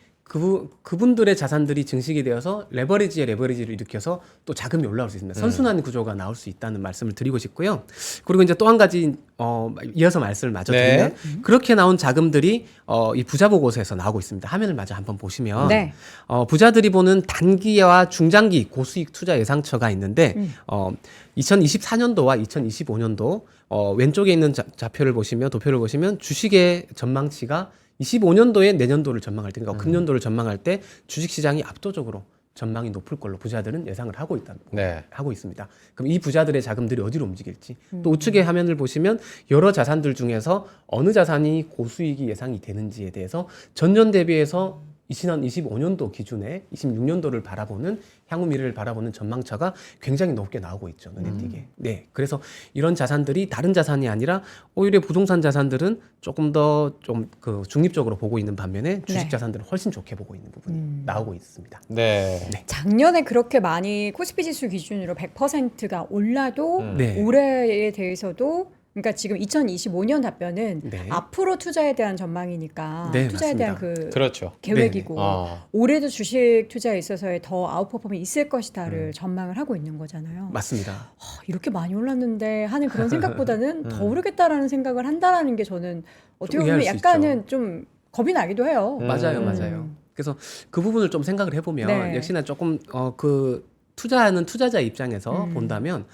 그분들의 자산들이 증식이 되어서 레버리지를 일으켜서 또 자금이 올라올 수 있습니다. 선순환 구조가 나올 수 있다는 말씀을 드리고 싶고요. 그리고 이제 또 한 가지 이어서 말씀을 마저 네. 드리면 그렇게 나온 자금들이 이 부자 보고서에서 나오고 있습니다. 화면을 마저 한번 보시면 네. 부자들이 보는 단기와 중장기 고수익 투자 예상처가 있는데 2024년도와 2025년도 왼쪽에 있는 도표를 보시면 주식의 전망치가 25년도에 내년도를 전망할 때, 그러니까 금년도를 전망할 때 주식 시장이 압도적으로 전망이 높을 걸로 부자들은 예상을 하고 있습니다. 그럼 이 부자들의 자금들이 어디로 움직일지 또 우측의 화면을 보시면 여러 자산들 중에서 어느 자산이 고수익이 예상이 되는지에 대해서 전년 대비해서 2025년도 기준에 26년도를 바라보는 향후 미래를 바라보는 전망차가 굉장히 높게 나오고 있죠. 눈에 띄게. 네. 그래서 이런 자산들이 다른 자산이 아니라 오히려 부동산 자산들은 조금 더 좀 그 중립적으로 보고 있는 반면에 주식 네. 자산들은 훨씬 좋게 보고 있는 부분이 나오고 있습니다. 네. 작년에 그렇게 많이 코스피 지수 기준으로 100%가 올라도 네. 올해에 대해서도 그러니까 지금 2025년 답변은 네. 앞으로 투자에 대한 전망이니까 네, 투자에 대한 맞습니다. 그 그렇죠. 계획이고 어. 올해도 주식 투자에 있어서의 더 아웃퍼폼이 있을 것이다를 전망을 하고 있는 거잖아요. 맞습니다. 이렇게 많이 올랐는데 하는 그런 생각보다는 더 오르겠다라는 생각을 한다라는 게 저는 어떻게 보면 이해할 수 약간은 좀 겁이 나기도 해요. 맞아요, 맞아요. 그래서 그 부분을 좀 생각을 해보면 네. 역시나 조금 그 투자하는 투자자 입장에서 본다면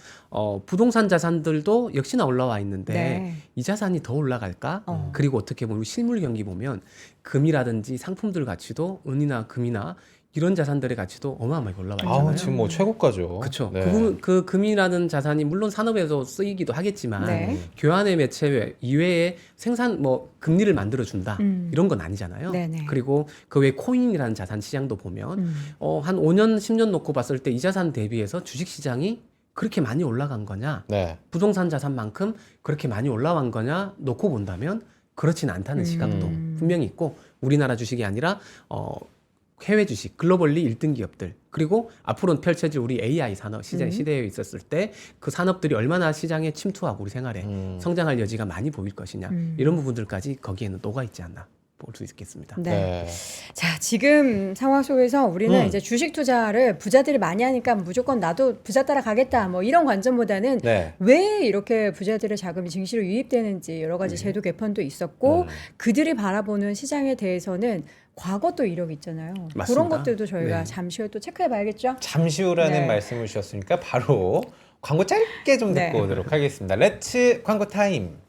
부동산 자산들도 역시나 올라와 있는데 네. 이 자산이 더 올라갈까? 그리고 어떻게 보면 실물 경기 보면 금이라든지 상품들 가치도 은이나 금이나 이런 자산들의 가치도 어마어마하게 올라와 있잖아요. 아우, 지금 뭐 최고가죠. 그렇죠. 네. 그 금이라는 자산이 물론 산업에서 쓰이기도 하겠지만 네. 교환의 매체 이외에 생산 뭐 금리를 만들어 준다 이런 건 아니잖아요. 네네. 그리고 그 외 코인이라는 자산 시장도 보면 한 5년 10년 놓고 봤을 때 이 자산 대비해서 주식 시장이 그렇게 많이 올라간 거냐, 네. 부동산 자산만큼 그렇게 많이 올라간 거냐 놓고 본다면 그렇지는 않다는 시각도 분명히 있고 우리나라 주식이 아니라 해외 주식, 글로벌리 1등 기업들, 그리고 앞으로 펼쳐질 우리 AI 산업 시대에 있었을 때 그 산업들이 얼마나 시장에 침투하고 우리 생활에 성장할 여지가 많이 보일 것이냐, 이런 부분들까지 거기에는 녹아 있지 않나 볼 수 있겠습니다. 네. 네. 자, 지금 상황 속에서 우리는 이제 주식 투자를 부자들이 많이 하니까 무조건 나도 부자 따라 가겠다 뭐 이런 관점보다는 네. 왜 이렇게 부자들의 자금이 증시로 유입되는지 여러 가지 제도 개편도 있었고 그들이 바라보는 시장에 대해서는 과거 또 이력이 있잖아요. 그런 맞습니다. 것들도 저희가 네. 잠시 후에 또 체크해 봐야겠죠. 잠시 후라는 네. 말씀을 주셨으니까 바로 광고 짧게 좀 듣고 네. 오도록 하겠습니다. 렛츠 광고 타임.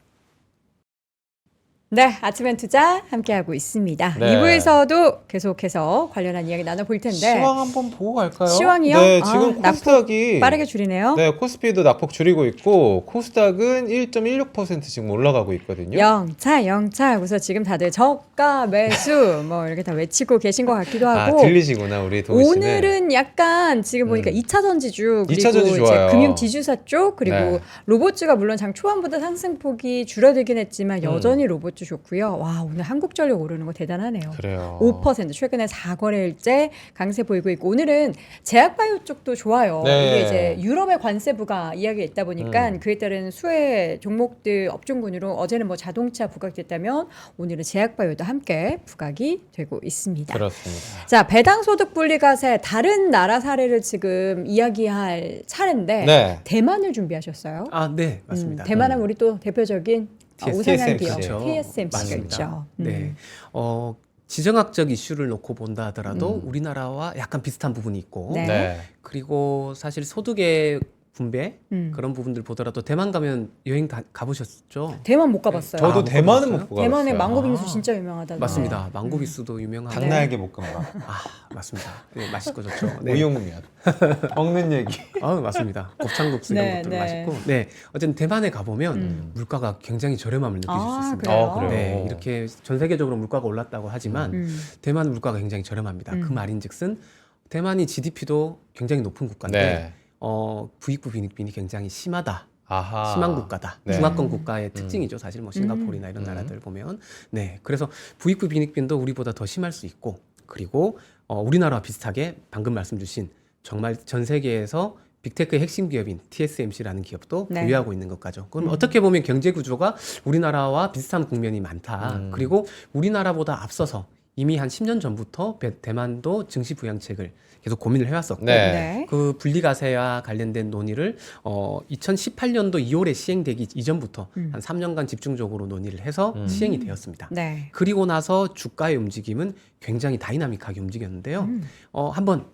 네, 아침엔 투자 함께하고 있습니다. 네. 2부에서도 계속해서 관련한 이야기 나눠볼 텐데 시황 한번 보고 갈까요? 시황이요? 네, 아, 지금 낙폭 코스닥이 빠르게 줄이네요. 네, 코스피도 낙폭 줄이고 있고 코스닥은 1.16% 지금 올라가고 있거든요. 영차 하고서 지금 다들 저가 매수 뭐 이렇게 다 외치고 계신 것 같기도 아, 하고 들리시구나 우리 동희 씨는. 오늘은 약간 지금 보니까 2차 전지주 그리고 2차 전지 이제 좋아요. 금융 지주사 쪽 그리고 네. 로봇주가 물론 장 초반보다 상승폭이 줄어들긴 했지만 여전히 로봇주 좋고요. 와, 오늘 한국전력 오르는 거 대단하네요. 그래요. 5% 최근에 4거래일째 강세 보이고 있고 오늘은 제약바이오 쪽도 좋아요. 네. 이게 이제 유럽의 관세부가 이야기가 있다 보니까 그에 따른 수혜 종목들 업종군으로 어제는 뭐 자동차 부각됐다면 오늘은 제약바이오도 함께 부각이 되고 있습니다. 그렇습니다. 자, 배당소득 분리과세 다른 나라 사례를 지금 이야기할 차례인데 네. 대만을 준비하셨어요. 아, 네, 맞습니다. 대만은 우리 또 대표적인 우상향 기업 TSMC 죠. TSMC가 맞습니다. 있죠. 네. 지정학적 이슈를 놓고 본다 하더라도 우리나라와 약간 비슷한 부분이 있고 네. 네. 그리고 사실 소득의 분배 그런 부분들 보더라도 대만 가면 여행 가보셨죠? 대만 못 가봤어요. 저도 못 대만은 못 가봤어요? 가봤어요. 대만의 망고빙수 진짜 유명하다고. 맞습니다. 망고비스도 유명하고 당나귀 볶음밥, 아 맞습니다. 네, 맛있고 좋죠. 네. 우육면, 먹는 얘기. 맞습니다. 곱창국수 이런 네, 것도 네. 맛있고. 네, 어쨌든 대만에 가보면 물가가 굉장히 저렴함을 느끼실 수 있습니다. 그래요? 그래요? 네, 이렇게 전 세계적으로 물가가 올랐다고 하지만 대만 물가가 굉장히 저렴합니다. 그 말인즉슨 대만이 GDP도 굉장히 높은 국가인데 네. 부익부 빈익빈이 굉장히 심하다. 아하. 심한 국가다. 네. 중화권 국가의 특징이죠. 사실 뭐 싱가포르나 이런 나라들 보면. 네. 그래서 부익부 빈익빈도 우리보다 더 심할 수 있고 그리고 우리나라와 비슷하게 방금 말씀 주신 정말 전 세계에서 빅테크의 핵심 기업인 TSMC라는 기업도 네. 보유하고 있는 것까죠. 그럼 어떻게 보면 경제 구조가 우리나라와 비슷한 국면이 많다. 그리고 우리나라보다 앞서서 이미 한 10년 전부터 대만도 증시 부양책을 계속 고민을 해왔었고 네. 네. 그 분리과세와 관련된 논의를 2018년도 2월에 시행되기 이전부터 한 3년간 집중적으로 논의를 해서 시행이 되었습니다. 네. 그리고 나서 주가의 움직임은 굉장히 다이나믹하게 움직였는데요. 한번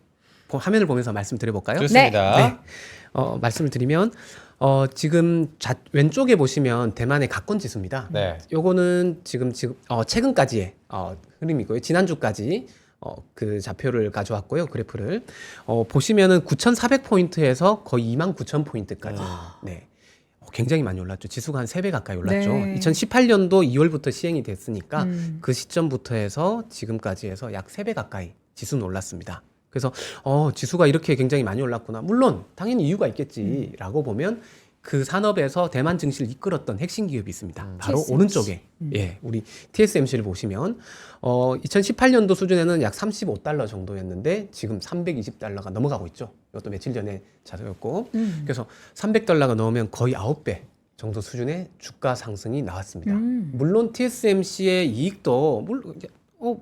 화면을 보면서 말씀드려볼까요? 좋습니다. 네. 말씀을 드리면 지금 왼쪽에 보시면 대만의 가권 지수입니다. 네. 요거는 지금 최근까지의 흐름이고요. 지난주까지 그 좌표를 가져왔고요. 그래프를 보시면은 9,400포인트에서 거의 29,000포인트까지 네. 굉장히 많이 올랐죠. 지수가 한 3배 가까이 올랐죠. 네. 2018년도 2월부터 시행이 됐으니까 그 시점부터 해서 지금까지 해서 약 3배 가까이 지수는 올랐습니다. 그래서 지수가 이렇게 굉장히 많이 올랐구나. 물론 당연히 이유가 있겠지라고 보면 그 산업에서 대만 증시를 이끌었던 핵심 기업이 있습니다. 바로 TSMC. 오른쪽에 예, 우리 TSMC를 보시면 2018년도 수준에는 약 35달러 정도였는데 지금 320달러가 넘어가고 있죠. 이것도 며칠 전에 자료였고 그래서 300달러가 넘으면 거의 9배 정도 수준의 주가 상승이 나왔습니다. 물론 TSMC의 이익도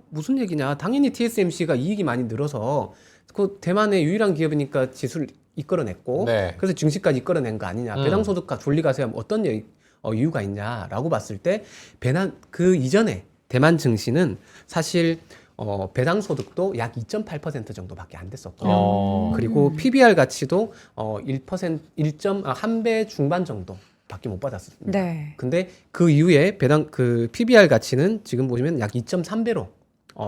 무슨 얘기냐? 당연히 TSMC가 이익이 많이 늘어서 그 대만의 유일한 기업이니까 지수를 이끌어냈고 네. 그래서 증시까지 이끌어낸 거 아니냐? 배당소득과 분리과세하면 어떤 이유가 있냐라고 봤을 때 그 이전에 대만 증시는 사실 배당소득도 약 2.8% 정도밖에 안 됐었고요. 그리고 PBR 가치도 1.1배 중반 정도. 밖에 못 받았습니다. 네. 근데 그 이후에 그 PBR 가치는 지금 보시면 약 2.3배로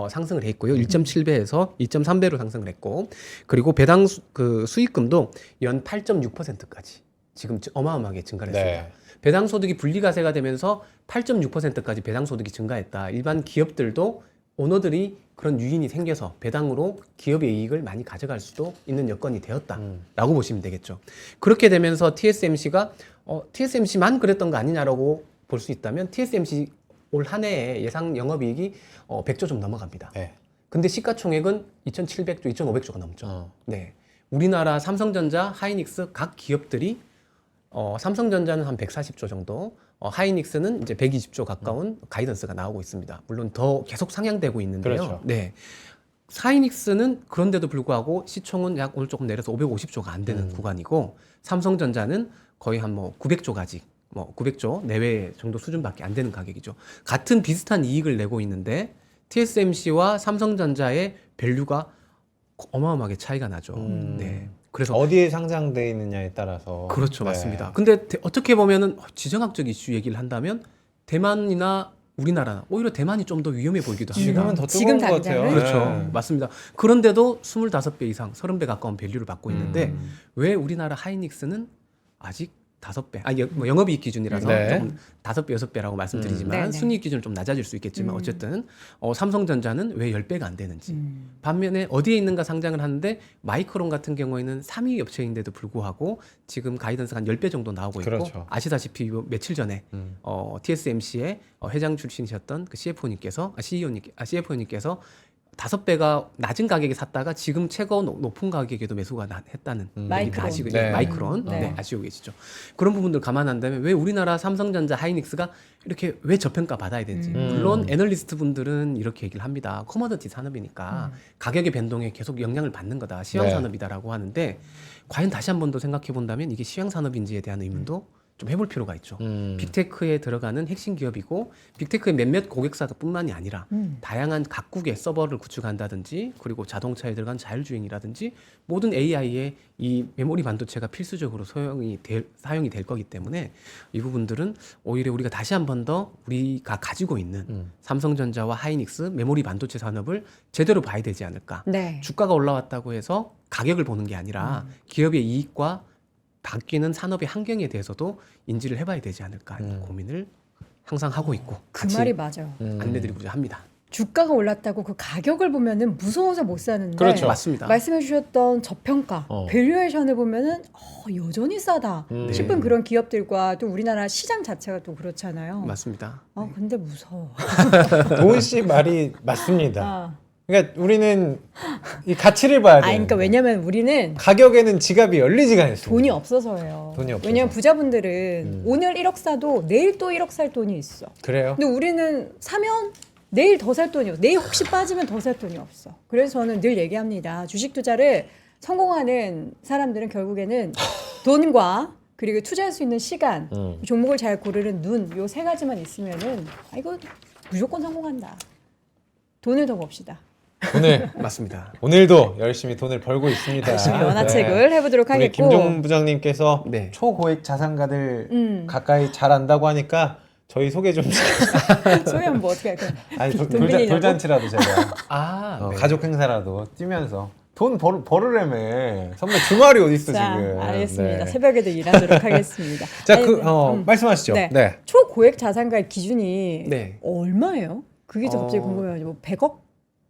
상승을 했고요. 1.7배에서 2.3배로 상승을 했고, 그리고 배당 그 수익금도 연 8.6%까지 지금 어마어마하게 증가를 했습니다. 네. 배당 소득이 분리과세가 되면서 8.6%까지 배당 소득이 증가했다. 일반 기업들도 오너들이 그런 유인이 생겨서 배당으로 기업의 이익을 많이 가져갈 수도 있는 여건이 되었다라고 보시면 되겠죠. 그렇게 되면서 TSMC만 그랬던 거 아니냐라고 볼 수 있다면 TSMC 올 한 해에 예상 영업이익이 100조 좀 넘어갑니다. 네. 근데 시가총액은 2,700조, 2,500조가 넘죠. 네. 우리나라 삼성전자, 하이닉스 각 기업들이 삼성전자는 한 140조 정도, 하이닉스는 이제 120조 가까운 가이던스가 나오고 있습니다. 물론 더 계속 상향되고 있는데요. 그렇죠. 네. 하이닉스는 그런데도 불구하고 시총은 약 오늘 조금 내려서 550조가 안 되는 구간이고, 삼성전자는 거의 한 900조까지 900조 내외 정도 수준밖에 안 되는 가격이죠. 같은 비슷한 이익을 내고 있는데 TSMC와 삼성전자의 밸류가 어마어마하게 차이가 나죠. 네. 그래서 어디에 상장돼 있느냐에 따라서 그렇죠, 네. 맞습니다. 근데 어떻게 보면은 지정학적 이슈 얘기를 한다면 대만이나 우리나라 오히려 대만이 좀 더 위험해 보이기도 합니다. 지금은 더 지금 뜨거운 것 같아요. 당장은? 그렇죠. 네. 맞습니다. 그런데도 25배 이상, 30배 가까운 밸류를 받고 있는데 왜 우리나라 하이닉스는 아직 5배, 영업이익 기준이라서 네. 조금 5배, 6배라고 말씀드리지만 네네. 순이익 기준은 좀 낮아질 수 있겠지만 어쨌든 삼성전자는 왜 10배가 안 되는지 반면에 어디에 있는가 상장을 하는데 마이크론 같은 경우에는 3위 업체인데도 불구하고 지금 가이던스가 한 10배 정도 나오고 있고 그렇죠. 아시다시피 며칠 전에 TSMC의 회장 출신이셨던 그 CFO님께서 5배가 낮은 가격에 샀다가 지금 최고 높은 가격에도 매수가 했다는 마이크론. 아시고 네. 마이크론 네. 네, 아시고 계시죠. 그런 부분들 감안한다면 왜 우리나라 삼성전자, 하이닉스가 이렇게 왜 저평가 받아야 되는지. 물론 애널리스트 분들은 이렇게 얘기를 합니다. 커머더티 산업이니까 가격의 변동에 계속 영향을 받는 거다. 시황 네. 산업이다라고 하는데 과연 다시 한 번 더 생각해 본다면 이게 시황 산업인지에 대한 의문도 좀 해볼 필요가 있죠. 빅테크에 들어가는 핵심 기업이고 빅테크의 몇몇 고객사뿐만이 아니라 다양한 각국의 서버를 구축한다든지 그리고 자동차에 들어간 자율주행이라든지 모든 AI에 이 메모리 반도체가 필수적으로 사용이 될 거기 때문에 이 부분들은 오히려 우리가 다시 한 번 더 우리가 가지고 있는 삼성전자와 하이닉스 메모리 반도체 산업을 제대로 봐야 되지 않을까. 네. 주가가 올라왔다고 해서 가격을 보는 게 아니라 기업의 이익과 바뀌는 산업의 환경에 대해서도 인지를 해봐야 되지 않을까 하는 고민을 항상 하고 있고 그 같이 말이 맞아요. 안내드리고자 합니다. 주가가 올랐다고 그 가격을 보면은 무서워서 못 사는데 그렇죠. 맞습니다. 말씀해 주셨던 저평가, 밸류에이션을 보면은 여전히 싸다 싶은 그런 기업들과 또 우리나라 시장 자체가 또 그렇잖아요. 맞습니다. 근데 무서워. 도훈 씨 말이 맞습니다. 아. 그러니까 우리는 이 가치를 봐야 돼요. 그러니까 왜냐면 우리는 가격에는 지갑이 열리지가 않습니다. 돈이 없어서예요. 돈이 없어서. 왜냐면 부자분들은 오늘 1억 사도 내일 또 1억 살 돈이 있어. 그래요? 근데 우리는 사면 내일 더 살 돈이 없어. 내일 혹시 빠지면 더 살 돈이 없어. 그래서 저는 늘 얘기합니다. 주식 투자를 성공하는 사람들은 결국에는 돈과 그리고 투자할 수 있는 시간, 종목을 잘 고르는 눈, 요 세 가지만 있으면은 이거 무조건 성공한다. 돈을 더 봅시다. 오늘 맞습니다. 오늘도 열심히 돈을 벌고 있습니다. 열심히 원화책을 해보도록 우리 하겠고. 김종문 부장님께서 네. 초고액 자산가들 가까이 잘 안다고 하니까 저희 소개 좀 소연 뭐 어떻게 할 거야? 아니 돈 빌리려고? 돌잔치라도 제가 네. 가족 행사라도 뛰면서 돈 벌으려면 선배 주말이 어디 있어 자, 지금. 알겠습니다. 네. 새벽에도 일하도록 하겠습니다. 자, 아니, 말씀하시죠. 네. 네. 초고액 자산가의 기준이 네. 얼마예요? 그게 갑자기 궁금해요. 뭐 100억?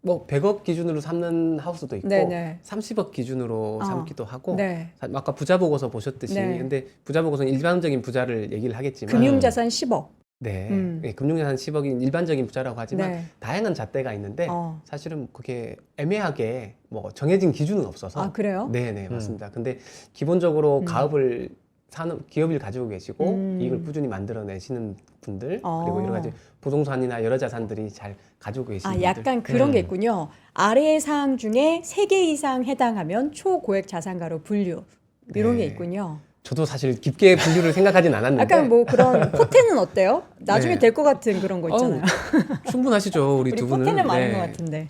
뭐 100억 기준으로 삼는 하우스도 있고 네네. 30억 기준으로 삼기도 하고 네. 아까 부자 보고서 보셨듯이 네. 근데 부자 보고서는 일반적인 부자를 얘기를 하겠지만 금융자산 10억. 네, 네, 금융자산 10억인 일반적인 부자라고 하지만 네. 다양한 잣대가 있는데 어. 사실은 그게 애매하게 뭐 정해진 기준은 없어서 아, 그래요? 네네 맞습니다. 근데 기본적으로 가업을 사는 기업을 가지고 계시고 이익을 꾸준히 만들어내시는 분들 그리고 여러 가지 부동산이나 여러 자산들이 잘 가지고 계시는 분들 약간 그런 게 있군요. 아래의 사항 중에 3개 이상 해당하면 초고액 자산가로 분류. 이런 네. 게 있군요. 저도 사실 깊게 분류를 생각하진 않았는데 약간 뭐 그런 포텐은 어때요? 나중에 네. 될 것 같은 그런 거 있잖아요. 충분하시죠 우리 우리 두 분은 포텐은 많은 네. 것 같은데.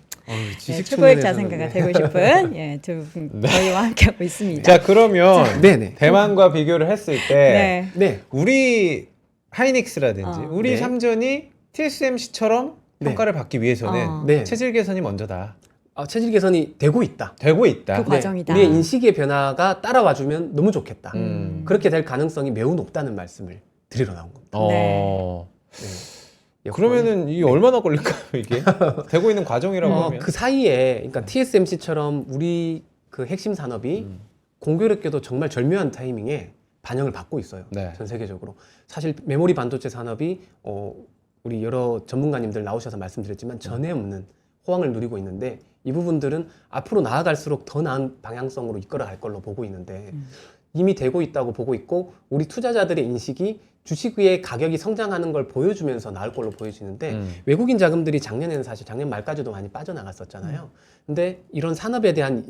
지식 초고액 측면에서는 자산가가 네. 되고 싶은 두 분 저희와 함께하고 있습니다. 자 그러면 네네 대만과 비교를 했을 때 네. 우리 하이닉스라든지 우리 네. 삼전이 TSMC처럼 네. 평가를 받기 위해서는 네. 체질 개선이 먼저다. 체질 개선이 되고 있다. 되고 있다. 그 과정이다. 우리의 인식의 변화가 따라와주면 너무 좋겠다. 그렇게 될 가능성이 매우 높다는 말씀을 드리러 나온 겁니다. 어. 네. 그러면은 이게 얼마나 걸릴까요, 이게? 되고 있는 과정이라고 하면. 그 사이에 그러니까 TSMC처럼 우리 그 핵심 산업이 공교롭게도 정말 절묘한 타이밍에 반영을 받고 있어요. 네. 전 세계적으로. 사실 메모리 반도체 산업이 우리 여러 전문가님들 나오셔서 말씀드렸지만 전에 없는 호황을 누리고 있는데 이 부분들은 앞으로 나아갈수록 더 나은 방향성으로 이끌어갈 걸로 보고 있는데 이미 되고 있다고 보고 있고 우리 투자자들의 인식이 주식의 가격이 성장하는 걸 보여주면서 나을 걸로 보여지는데 외국인 자금들이 작년에는 사실 작년 말까지도 많이 빠져나갔었잖아요. 근데 이런 산업에 대한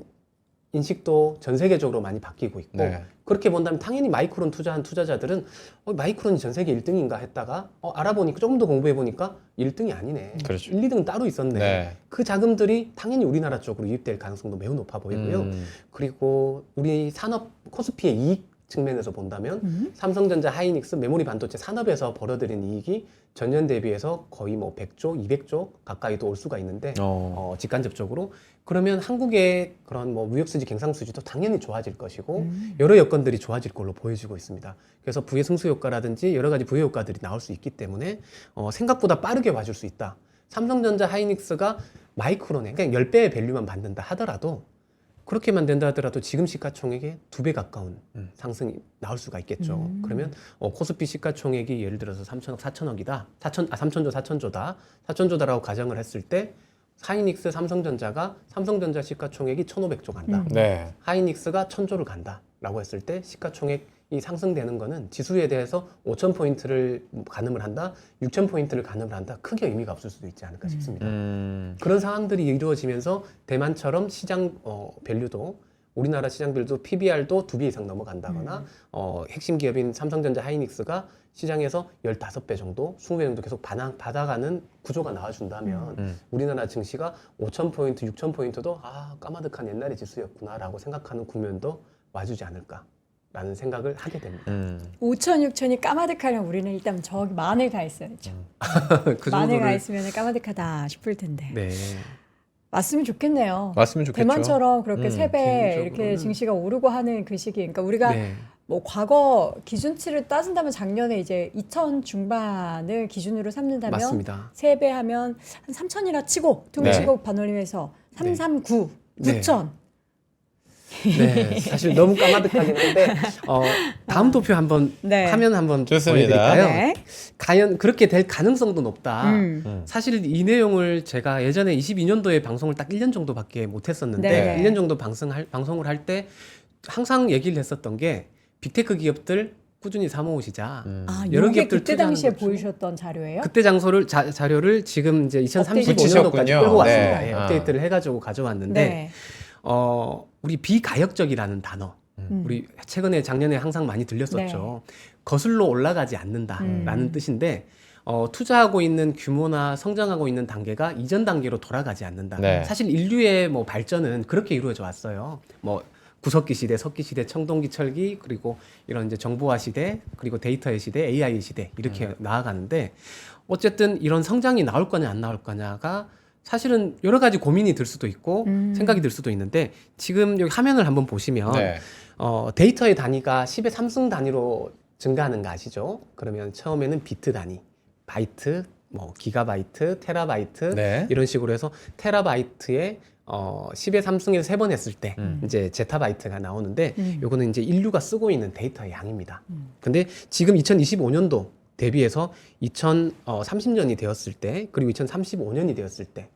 인식도 전 세계적으로 많이 바뀌고 있고 네. 그렇게 본다면 당연히 마이크론 투자한 투자자들은 마이크론이 전 세계 1등인가 했다가 알아보니까 조금 더 공부해보니까 1등이 아니네. 그렇죠. 1, 2등은 따로 있었네. 네. 그 자금들이 당연히 우리나라 쪽으로 유입될 가능성도 매우 높아 보이고요. 그리고 우리 산업 코스피의 이익 측면에서 본다면 삼성전자, 하이닉스, 메모리 반도체 산업에서 벌어들인 이익이 전년 대비해서 거의 뭐 100조, 200조 가까이도 올 수가 있는데 직간접적으로 그러면 한국의 그런 뭐 무역수지, 갱상수지도 당연히 좋아질 것이고 여러 여건들이 좋아질 걸로 보여지고 있습니다. 그래서 부의 승수 효과라든지 여러 가지 부의 효과들이 나올 수 있기 때문에 생각보다 빠르게 와줄 수 있다. 삼성전자, 하이닉스가 마이크론에 그냥 10배의 밸류만 받는다 하더라도 그렇게만 된다 하더라도 지금 시가총액의 2배 가까운 상승이 나올 수가 있겠죠. 그러면 코스피 시가총액이 예를 들어서 3천억, 4천억이다. 3천조, 4천조다. 4천조다라고 가정을 했을 때 하이닉스, 삼성전자가 삼성전자 시가총액이 1,500조 간다. 네. 하이닉스가 1,000조를 간다라고 했을 때 시가총액이 상승되는 거는 지수에 대해서 5,000포인트를 가늠을 한다, 6,000포인트를 가늠을 한다. 크게 의미가 없을 수도 있지 않을까 싶습니다. 그런 상황들이 이루어지면서 대만처럼 시장 밸류도 우리나라 시장들도 PBR도 2배 이상 넘어간다거나 핵심 기업인 삼성전자 하이닉스가 시장에서 15배 정도, 20배 정도 계속 받아가는 구조가 나와준다면 우리나라 증시가 5,000포인트, 6,000포인트도 까마득한 옛날의 지수였구나라고 생각하는 국면도 와주지 않을까라는 생각을 하게 됩니다. 5천, 6천이 까마득하면 우리는 일단 저기 만을 가 있어야죠. 그 만을 가 정도를 있으면 까마득하다 싶을 텐데. 네. 왔으면 좋겠네요. 왔으면 좋겠죠. 대만처럼 그렇게 3배 개인적으로는. 이렇게 증시가 오르고 하는 그 시기. 그러니까 우리가 네. 뭐 과거 기준치를 따진다면 작년에 이제 2천 중반을 기준으로 삼는다면 맞습니다. 3배 하면 한 3천이라 치고 퉁치고 반올림해서 339, 네. 9천. 네, 사실 너무 까마득하긴 한데 다음 도표 한번 네. 화면 한번 좋습니다. 보여드릴까요? 네. 과연 그렇게 될 가능성도 높다. 음. 사실 이 내용을 제가 예전에 22년도에 방송을 딱 1년 정도밖에 못했었는데 네. 1년 정도 방송을 할 때 항상 얘기를 했었던 게 빅테크 기업들 꾸준히 사모으시자. 여러 이게 기업들 그때 투자하는 당시에 것 중에 보이셨던 자료예요? 그때 자료를 지금 이제 2035년도까지 붙이셨군요. 끌고 왔습니다. 네. 예, 업데이트를 해가지고 가져왔는데 네. 우리 비가역적이라는 단어, 우리 최근에 작년에 항상 많이 들렸었죠. 거슬러 올라가지 않는다라는 뜻인데 투자하고 있는 규모나 성장하고 있는 단계가 이전 단계로 돌아가지 않는다. 네. 사실 인류의 뭐 발전은 그렇게 이루어져 왔어요. 뭐 구석기 시대, 석기 시대, 청동기 철기, 그리고 이런 이제 정보화 시대, 그리고 데이터의 시대, AI 시대 이렇게 나아가는데 어쨌든 이런 성장이 나올 거냐 안 나올 거냐가 사실은 여러 가지 고민이 들 수도 있고 생각이 들 수도 있는데 지금 여기 화면을 한번 보시면 네. 데이터의 단위가 10의 3승 단위로 증가하는 거 아시죠? 그러면 처음에는 비트 단위, 바이트, 뭐 기가바이트, 테라바이트 네. 이런 식으로 해서 테라바이트에 10의 3승에서 3번 했을 때 이제 제타바이트가 나오는데 요거는 이제 인류가 쓰고 있는 데이터의 양입니다. 근데 지금 2025년도 대비해서 2030년이 되었을 때 그리고 2035년이 되었을 때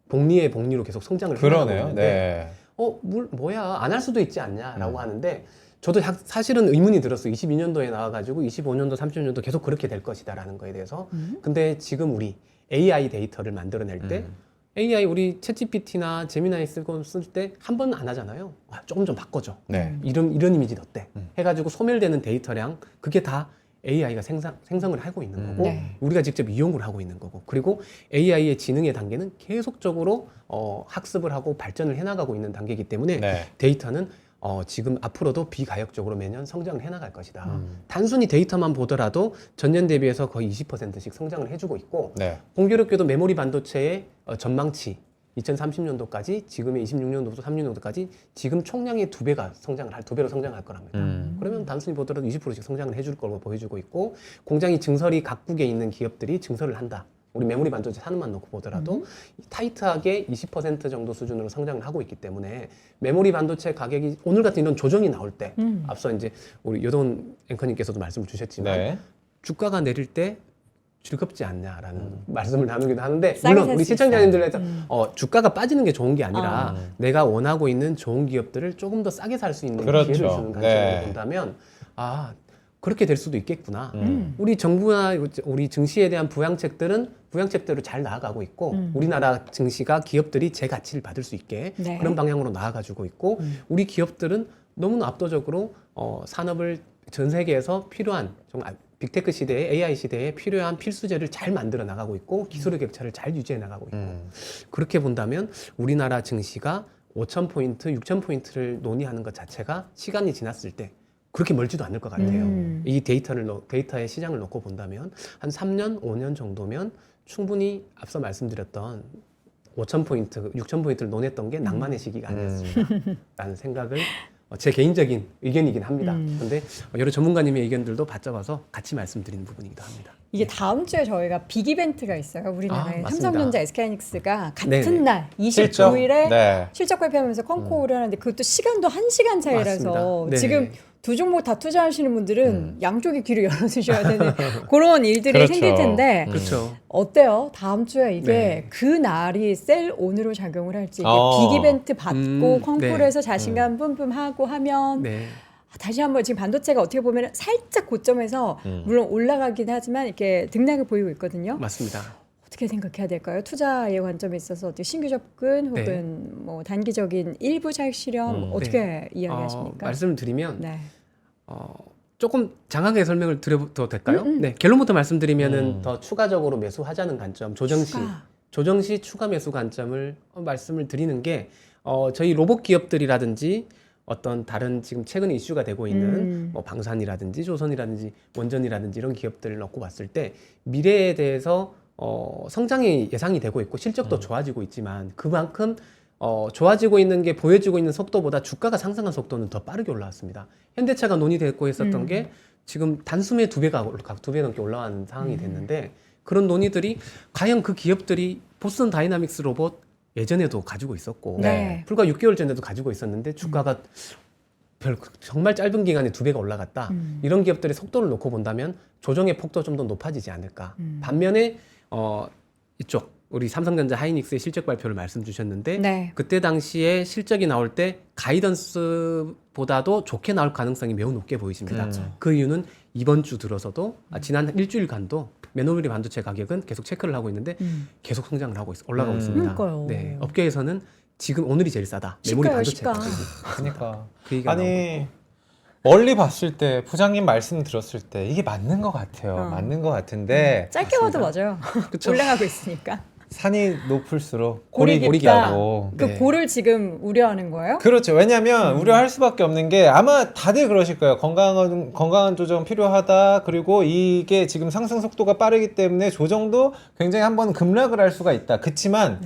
복리의 복리로 계속 성장을 해나가고 그러네요. 있는데 네. 뭐야 안 할 수도 있지 않냐라고 하는데 저도 사실은 의문이 들었어요. 22년도에 나와가지고 25년도, 30년도 계속 그렇게 될 것이다라는 거에 대해서. 근데 지금 우리 AI 데이터를 만들어낼 때 AI 우리 챗GPT나 제미나이 쓸 때 한 번 안 하잖아요. 조금 좀 바꿔줘. 네. 이런 이미지 어때? 해가지고 소멸되는 데이터량 그게 다 AI가 생성을 하고 있는 거고 네. 우리가 직접 이용을 하고 있는 거고 그리고 AI의 지능의 단계는 계속적으로 학습을 하고 발전을 해나가고 있는 단계이기 때문에 네. 데이터는 지금 앞으로도 비가역적으로 매년 성장을 해나갈 것이다. 단순히 데이터만 보더라도 전년 대비해서 거의 20%씩 성장을 해주고 있고 네. 공교롭게도 메모리 반도체의 전망치 2030년도까지 지금의 26년도부터 30년도까지 지금 총량의 2배가 두 배로 성장할 거랍니다. 그러면 단순히 보더라도 20%씩 성장을 해줄 거로 보여주고 있고 공장이 증설이 각국에 있는 기업들이 증설을 한다. 우리 메모리 반도체 산업만 놓고 보더라도 타이트하게 20% 정도 수준으로 성장을 하고 있기 때문에 메모리 반도체 가격이 오늘 같은 이런 조정이 나올 때 앞서 이제 우리 요돈 앵커님께서도 말씀을 주셨지만 네. 주가가 내릴 때 즐겁지 않냐라는 말씀을 나누기도 하는데 싸게 물론 살 우리 수 시청자님들에서 주가가 빠지는 게 좋은 게 아니라 내가 원하고 있는 좋은 기업들을 조금 더 싸게 살 수 있는 그렇죠. 기회를 주는 관점으로 네. 본다면 그렇게 될 수도 있겠구나. 우리 정부나 우리 증시에 대한 부양책대로 잘 나아가고 있고 우리나라 증시가 기업들이 제 가치를 받을 수 있게 네. 그런 방향으로 나아가지고 있고 우리 기업들은 너무나 압도적으로 산업을 전 세계에서 필요한 정말 빅테크 시대에 AI 시대에 필요한 필수제를 잘 만들어 나가고 있고 기술의 격차를 잘 유지해 나가고 있고 그렇게 본다면 우리나라 증시가 5,000포인트, 6,000포인트를 논의하는 것 자체가 시간이 지났을 때 그렇게 멀지도 않을 것 같아요. 이 데이터의 시장을 놓고 본다면 한 3년, 5년 정도면 충분히 앞서 말씀드렸던 5,000포인트, 6,000포인트를 논했던 게 낭만의 시기가 아니었습니다. 라는 생각을 제 개인적인 의견이긴 합니다. 그런데 여러 전문가님의 의견들도 받잡아서 같이 말씀드리는 부분이기도 합니다. 이게 다음 주에 저희가 빅 이벤트가 있어요. 우리나라에 맞습니다. 삼성전자, SK하이닉스가 같은 네네. 날 실적? 29일에 네. 실적 발표하면서 컨코어를 하는데 그것도 시간도 1시간 차이라서 맞습니다. 네. 지금 두 종목 다 투자하시는 분들은 양쪽의 귀를 열어두셔야 되는 그런 일들이 그렇죠. 생길 텐데 그렇죠. 어때요? 다음 주에 이게 네. 그 날이 셀 온으로 작용을 할지 이게 어. 빅 이벤트 받고 컨코어에서 네. 자신감 뿜뿜하고 하면 네. 다시 한번 지금 반도체가 어떻게 보면 살짝 고점에서 물론 올라가긴 하지만 이렇게 등락을 보이고 있거든요. 맞습니다. 어떻게 생각해야 될까요? 투자의 관점에 있어서 어떻게 신규 접근 혹은 네. 뭐 단기적인 일부 잘 실현 어떻게 이야기하십니까? 말씀을 드리면 네. 조금 장하게 설명을 드려도 될까요? 네, 결론부터 말씀드리면은 더 추가적으로 매수하자는 관점, 조정 시 추가 매수 관점을 말씀을 드리는 게 저희 로봇 기업들이라든지 어떤 다른 지금 최근에 이슈가 되고 있는 뭐 방산이라든지 조선이라든지 원전이라든지 이런 기업들을 놓고 봤을 때 미래에 대해서 성장이 예상이 되고 있고 실적도 좋아지고 있지만 그만큼 좋아지고 있는 게 보여지고 있는 속도보다 주가가 상승한 속도는 더 빠르게 올라왔습니다. 현대차가 논의되고 있었던 게 지금 단숨에 두 배 넘게 올라간 상황이 됐는데 그런 논의들이 과연 그 기업들이 보스턴 다이나믹스 로봇 예전에도 가지고 있었고 네. 불과 6개월 전에도 가지고 있었는데 주가가 정말 짧은 기간에 두 배가 올라갔다. 이런 기업들의 속도를 놓고 본다면 조정의 폭도 좀 더 높아지지 않을까. 반면에 이쪽 우리 삼성전자 하이닉스의 실적 발표를 말씀 주셨는데 네. 그때 당시에 실적이 나올 때 가이던스보다도 좋게 나올 가능성이 매우 높게 보이십니다. 그 이유는 이번 주 들어서도 지난 일주일간도 메모리 반도체 가격은 계속 체크를 하고 있는데 계속 성장을 하고 올라가고 있습니다. 그러니까요. 네, 업계에서는 지금 오늘이 제일 싸다. 메모리 반도체 시가요, 가격이. 그러니까 그 얘기가 나오고 아니 멀리 봤을 때 부장님 말씀 들었을 때 이게 맞는 것 같아요. 맞는 것 같은데 짧게 봐도 맞아요. 그쵸. 올라가고 있으니까. 산이 높을수록 골이 골이 깊다. 깊다고. 그 네. 골을 지금 우려하는 거예요? 그렇죠. 왜냐하면 우려할 수밖에 없는 게 아마 다들 그러실 거예요. 건강한 조정 필요하다. 그리고 이게 지금 상승 속도가 빠르기 때문에 조정도 굉장히 한번 급락을 할 수가 있다. 그렇지만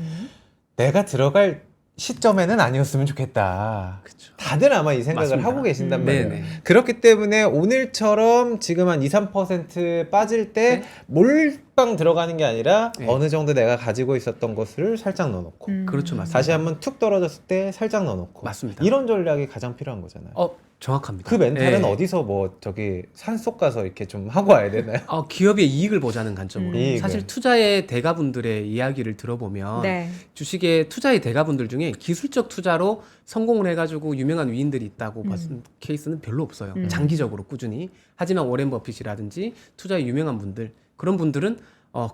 내가 들어갈 시점에는 아니었으면 좋겠다. 그쵸. 다들 아마 이 생각을 맞습니다. 하고 계신단 말이에요. 네네. 그렇기 때문에 오늘처럼 지금 한 2, 3% 빠질 때 네. 몰빵 들어가는 게 아니라 네. 어느 정도 내가 가지고 있었던 것을 살짝 넣어놓고 그렇죠, 맞습니다. 다시 한번 툭 떨어졌을 때 살짝 넣어놓고 맞습니다. 이런 전략이 가장 필요한 거잖아요. 정확합니다. 그 멘탈은 네. 어디서 뭐 저기 산속 가서 이렇게 좀 하고 와야 되나요? 기업의 이익을 보자는 관점으로 이익을. 사실 투자의 대가분들의 이야기를 들어보면 네. 주식의 투자의 대가분들 중에 기술적 투자로 성공을 해가지고 유명한 위인들이 있다고 봤은 케이스는 별로 없어요. 장기적으로 꾸준히. 하지만 워렌 버핏이라든지 투자의 유명한 분들 그런 분들은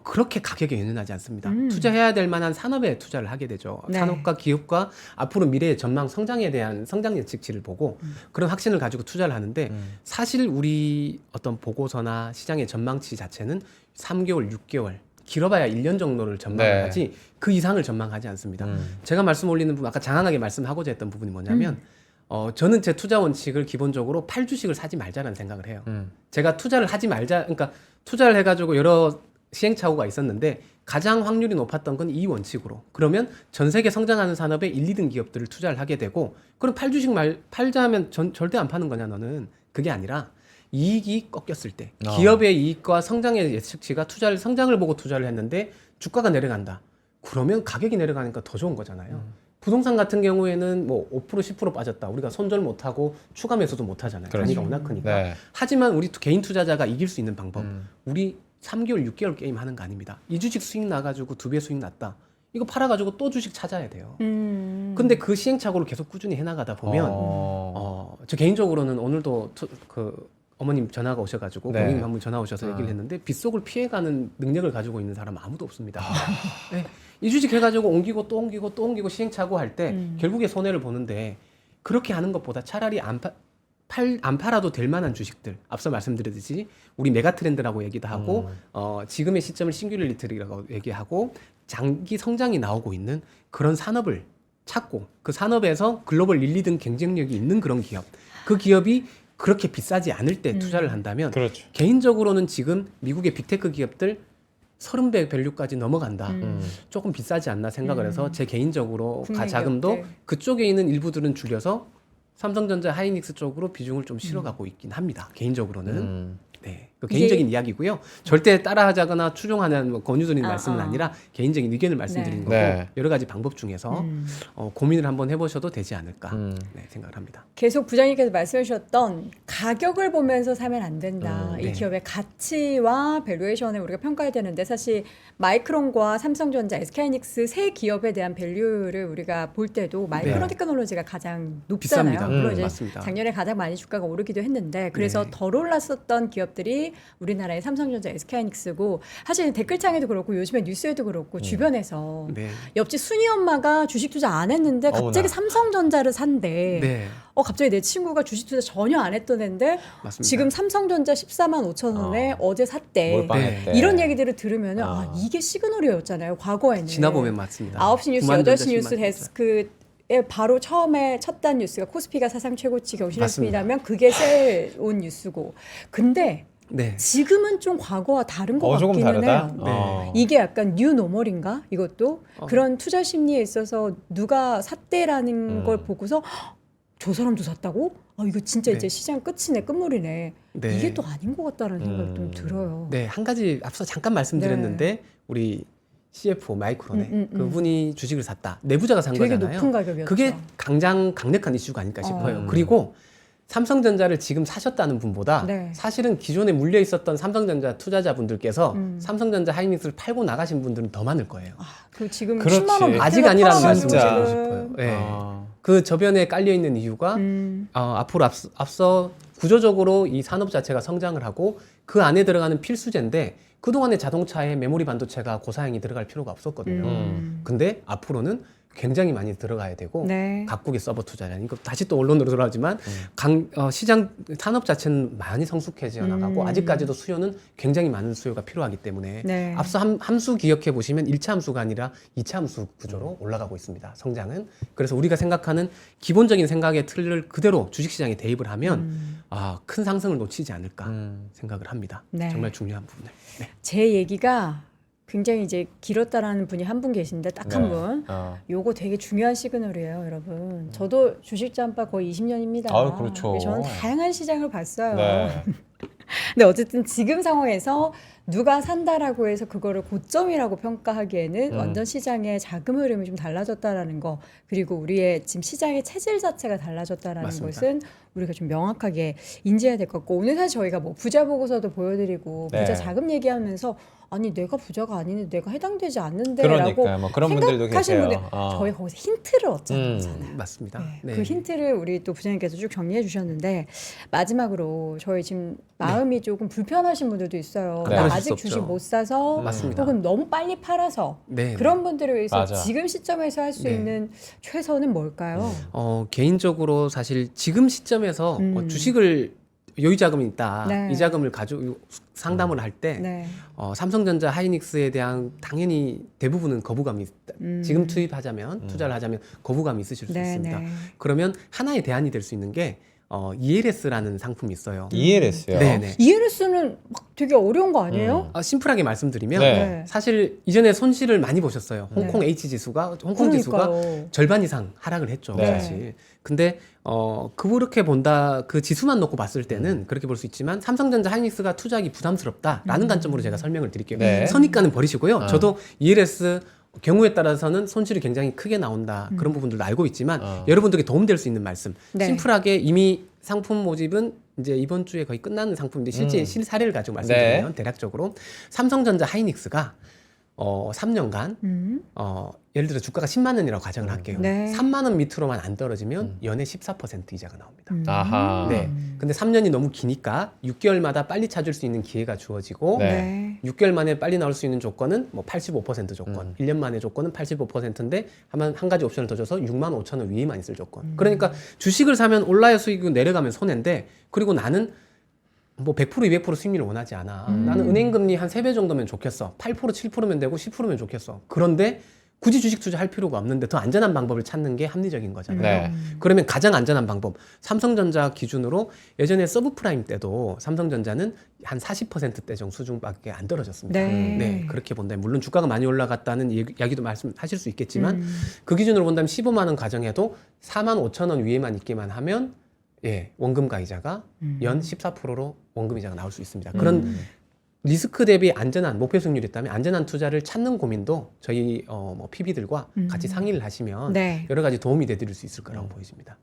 그렇게 가격에 연연하지 않습니다. 투자해야 될 만한 산업에 투자를 하게 되죠. 네. 산업과 기업과 앞으로 미래의 전망, 성장에 대한 성장 예측치를 보고 그런 확신을 가지고 투자를 하는데 사실 우리 어떤 보고서나 시장의 전망치 자체는 3개월, 6개월 길어봐야 1년 정도를 전망을 네. 하지 그 이상을 전망하지 않습니다. 제가 말씀 올리는 부분 아까 장황하게 말씀하고자 했던 부분이 뭐냐면 저는 제 투자 원칙을 기본적으로 팔 주식을 사지 말자라는 생각을 해요. 제가 투자를 하지 말자, 그러니까 투자를 해가지고 여러 시행착오가 있었는데 가장 확률이 높았던 건 이 원칙으로. 그러면 전 세계 성장하는 산업에 1, 2등 기업들을 투자를 하게 되고 그럼 팔 주식 팔자 하면 절대 안 파는 거냐 너는. 그게 아니라 이익이 꺾였을 때 기업의 이익과 성장의 예측치가 성장을 보고 투자를 했는데 주가가 내려간다. 그러면 가격이 내려가니까 더 좋은 거잖아요. 부동산 같은 경우에는 뭐 5% 10% 빠졌다. 우리가 손절 못하고 추가 매수도 못하잖아요. 그렇죠. 단위가 워낙 크니까. 네. 하지만 우리 개인 투자자가 이길 수 있는 방법. 우리 3개월, 6개월 게임 하는 거 아닙니다. 이 주식 수익 나가지고 2배 수익 났다. 이거 팔아가지고 또 주식 찾아야 돼요. 근데 그 시행착오를 계속 꾸준히 해나가다 보면 저 개인적으로는 오늘도 어머님 전화가 오셔가지고 네. 고객님 한 분 전화 오셔서 얘기를 했는데 빗속을 피해가는 능력을 가지고 있는 사람 아무도 없습니다. 네. 이 주식 해가지고 옮기고 또 옮기고 또 옮기고 시행착오 할 때 결국에 손해를 보는데 그렇게 하는 것보다 차라리 안 팔아도 될 만한 주식들 앞서 말씀드렸듯이 우리 메가 트렌드라고 얘기도 하고 지금의 시점을 싱귤리티라고 얘기하고 장기 성장이 나오고 있는 그런 산업을 찾고 그 산업에서 글로벌 1, 2등 경쟁력이 있는 그런 기업 그 기업이 그렇게 비싸지 않을 때 투자를 한다면 그렇죠. 개인적으로는 지금 미국의 빅테크 기업들 30배 밸류까지 넘어간다. 조금 비싸지 않나 생각을 해서 제 개인적으로 국내 자금도 기업들. 그쪽에 있는 일부들은 줄여서 삼성전자 하이닉스 쪽으로 비중을 좀 실어가고 있긴 합니다. 개인적으로는. 네, 그 개인적인 이야기고요. 절대 따라하자거나 추종하는 뭐 권유드리는 말씀은 아니라 개인적인 의견을 말씀드리는 거고 네. 여러 가지 방법 중에서 고민을 한번 해보셔도 되지 않을까 생각을 합니다. 계속 부장님께서 말씀해 주셨던 가격을 보면서 사면 안 된다. 이 네. 기업의 가치와 밸류에이션을 우리가 평가해야 되는데 사실 마이크론과 삼성전자, SK하이닉스 세 기업에 대한 밸류를 우리가 볼 때도 마이크론 네. 테크놀로지가 가장 높잖아요. 비쌉니다. 물론 이제 맞습니다. 작년에 가장 많이 주가가 오르기도 했는데 그래서 네. 덜 올랐었던 기업들이 우리나라의 삼성전자, SK하이닉스고 사실 댓글창에도 그렇고 요즘에 뉴스에도 그렇고 주변에서 네. 옆집 순이 엄마가 주식 투자 안 했는데 갑자기 어머나. 삼성전자를 산대. 네. 갑자기 내 친구가 주식 투자 전혀 안 했던 애인데 맞습니다. 지금 삼성전자 14만 5천 원에 어제 샀대. 몰빵했대. 이런 얘기들을 들으면 이게 시그널이었잖아요. 과거에는. 지나보면 맞습니다. 9시 뉴스, 9만 8시 뉴스 전자, 10만 데스크에 바로 처음에 첫 단 뉴스가 코스피가 사상 최고치 경신했습니다면 그게 셀온 뉴스고. 근데 네. 지금은 좀 과거와 다른 것 조금 같기는 다르다. 해요. 이게 약간 뉴 노멀인가? 이것도 그런 투자 심리에 있어서 누가 샀대라는 걸 보고서 "헉, 저 사람도 샀다고? 이거 진짜 네. 이제 시장 끝이네, 끝물이네. 네. 이게 또 아닌 것 같다는 생각이 좀 들어요. 네, 한 가지 앞서 잠깐 말씀드렸는데 우리 CFO 마이크론에 그분이 주식을 샀다. 내부자가 산 되게 거잖아요. 높은 가격이었죠. 그게 강력한 이슈가 아닐까 싶어요. 음. 그리고 삼성전자를 지금 사셨다는 분보다 네. 사실은 기존에 물려 있었던 삼성전자 투자자분들께서 삼성전자 하이닉스를 팔고 나가신 분들은 더 많을 거예요. 그 지금 그렇지. 10만 원 아직 아니라는 말씀 말씀을 진짜. 드리고 싶어요. 네. 아. 그 저변에 깔려 있는 이유가 앞으로 앞서 구조적으로 이 산업 자체가 성장을 하고 그 안에 들어가는 필수제인데 그동안의 자동차에 메모리 반도체가 고사양이 들어갈 필요가 없었거든요. 근데 앞으로는 굉장히 많이 들어가야 되고 네. 각국의 서버 투자량 이거 다시 또 언론으로 돌아오지만 시장 산업 자체는 많이 성숙해져 나가고 아직까지도 수요는 굉장히 많은 수요가 필요하기 때문에 네. 앞서 함수 기억해 보시면 1차 함수가 아니라 2차 함수 구조로 올라가고 있습니다. 성장은. 그래서 우리가 생각하는 기본적인 생각의 틀을 그대로 주식시장에 대입을 하면 큰 상승을 놓치지 않을까 생각을 합니다. 네. 정말 중요한 부분을. 네. 제 얘기가 굉장히 이제 길었다라는 분이 한 분 계신데 딱 한 네. 분. 요거 되게 중요한 시그널이에요, 여러분. 저도 주식 잠바 거의 20년입니다. 아유, 그렇죠. 저는 다양한 시장을 봤어요. 네. 근데 어쨌든 지금 상황에서 누가 산다라고 해서 그거를 고점이라고 평가하기에는 완전 시장의 자금 흐름이 좀 달라졌다라는 거, 그리고 우리의 지금 시장의 체질 자체가 달라졌다라는 맞습니다. 것은 우리가 좀 명확하게 인지해야 될 것 같고, 오늘 사실 저희가 뭐 부자 보고서도 보여드리고 네. 부자 자금 얘기하면서 아니 내가 부자가 아닌데 내가 해당되지 않는데라고 그러니까 뭐 그런 분들도 생각하시는 계세요. 분들 저희 거기서 힌트를 얻자는 거잖아요. 맞습니다. 네, 네. 그 힌트를 우리 또 부장님께서 쭉 정리해 주셨는데 마지막으로 저희 지금 마음이 조금 불편하신 분들도 있어요. 네. 나 그러실 아직 수 주식 없죠. 못 사서 맞습니다. 혹은 너무 빨리 팔아서 네. 그런 분들을 위해서 맞아. 지금 시점에서 할 수 네. 있는 최선은 뭘까요? 개인적으로 사실 지금 시점에서 주식을 여유 자금이 있다. 네. 이 자금을 가지고 상담을 할 때 네. 삼성전자 하이닉스에 대한 당연히 대부분은 거부감이 있다. 지금 투입하자면 투자를 하자면 거부감이 있으실 수 네, 있습니다. 네. 그러면 하나의 대안이 될 수 있는 게 ELS라는 상품이 있어요. ELS요. 네네. ELS는 막 되게 어려운 거 아니에요? 심플하게 말씀드리면 네. 사실 이전에 손실을 많이 보셨어요. 홍콩 H 지수가 홍콩 지수가 그러니까요. 절반 이상 하락을 했죠. 네. 사실. 근데 그렇게 본다 그 지수만 놓고 봤을 때는 그렇게 볼 수 있지만 삼성전자 하이닉스가 투자하기 부담스럽다라는 관점으로 제가 설명을 드릴게요. 네. 선입관은 버리시고요. 저도 ELS 경우에 따라서는 손실이 굉장히 크게 나온다 그런 부분들도 알고 있지만 여러분들께 도움될 수 있는 말씀 네. 심플하게 이미 상품 모집은 이제 이번 주에 거의 끝나는 상품인데 실제 실사례를 가지고 말씀드리면 대략적으로 삼성전자 하이닉스가 3년간 예를 들어 주가가 10만 원이라고 가정을 할게요. 네. 3만 원 밑으로만 안 떨어지면 연에 14% 이자가 나옵니다. 아하. 네. 근데 3년이 너무 기니까 6개월마다 빨리 찾을 수 있는 기회가 주어지고 네. 6개월 만에 빨리 나올 수 있는 조건은 뭐 85% 조건, 1년 만에 조건은 85%인데 한 가지 옵션을 더 줘서 6만 5천 원 위에만 있을 조건. 그러니까 주식을 사면 올라야 수익이 내려가면 손해인데 그리고 나는 뭐 100% 200% 수익률을 원하지 않아. 나는 은행 금리 한 3배 정도면 좋겠어. 8% 7%면 되고 10%면 좋겠어. 그런데 굳이 주식 투자할 필요가 없는데 더 안전한 방법을 찾는 게 합리적인 거잖아요. 네. 그러면 가장 안전한 방법 삼성전자 기준으로 예전에 서브프라임 때도 삼성전자는 한 40%대 정도 수준밖에 안 떨어졌습니다. 네. 그렇게 본다면 물론 주가가 많이 올라갔다는 이야기도 말씀하실 수 있겠지만 그 기준으로 본다면 15만 원 가정해도 4만 5천 원 위에만 있기만 하면 원금과 이자가 연 14%로 원금 이자가 나올 수 있습니다. 그런 리스크 대비 안전한 목표 수익률이 있다면 안전한 투자를 찾는 고민도 저희 뭐 PB들과 같이 상의를 하시면 네. 여러 가지 도움이 되드릴 수 있을 거라고 보여집니다.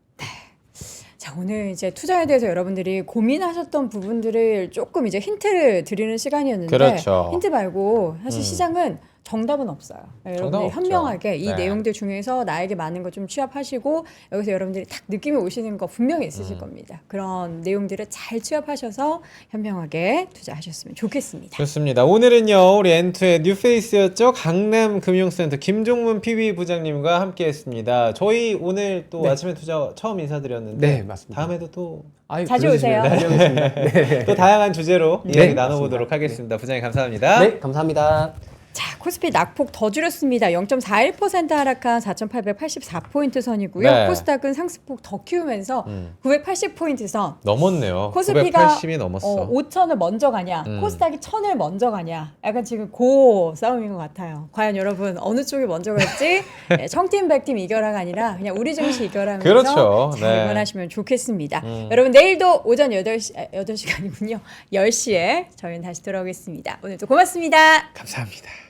자, 오늘 이제 투자에 대해서 여러분들이 고민하셨던 부분들을 조금 이제 힌트를 드리는 시간이었는데 그렇죠. 힌트 말고 사실 시장은 정답은 없어요. 정답 여러분들이 없죠. 현명하게 이 네. 내용들 중에서 나에게 맞는 거 좀 취합하시고 여기서 여러분들이 딱 느낌이 오시는 거 분명히 있으실 겁니다. 그런 내용들을 잘 취합하셔서 현명하게 투자하셨으면 좋겠습니다. 좋습니다. 오늘은요 우리 엔투의 뉴페이스였죠. 강남금융센터 김종문 PB 부장님과 함께했습니다. 저희 오늘 또 네. 아침에 투자 처음 인사드렸는데 네, 맞습니다. 다음에도 또 아유, 자주 불러주시면 오세요. 다녀오겠습니다. 네. 또 다양한 주제로 네, 이야기 나눠보도록 맞습니다. 하겠습니다. 부장님 감사합니다. 네, 감사합니다. 자, 코스피 낙폭 더 줄였습니다. 0.41% 하락한 4,884포인트 선이고요. 네. 코스닥은 상승폭 더 키우면서 980포인트 선. 넘었네요. 코스피가 980이 넘었어. 5천을 먼저 가냐, 코스닥이 1,000을 먼저 가냐, 약간 지금 고 싸움인 것 같아요. 과연 여러분 어느 쪽이 먼저 갈지 네, 청팀 백팀 이겨라가 아니라 그냥 우리 증시 이겨라면서 그렇죠. 잘 네. 응원하시면 좋겠습니다. 여러분 내일도 오전 8시간이군요. 10시에 저희는 다시 돌아오겠습니다. 오늘도 고맙습니다. 감사합니다.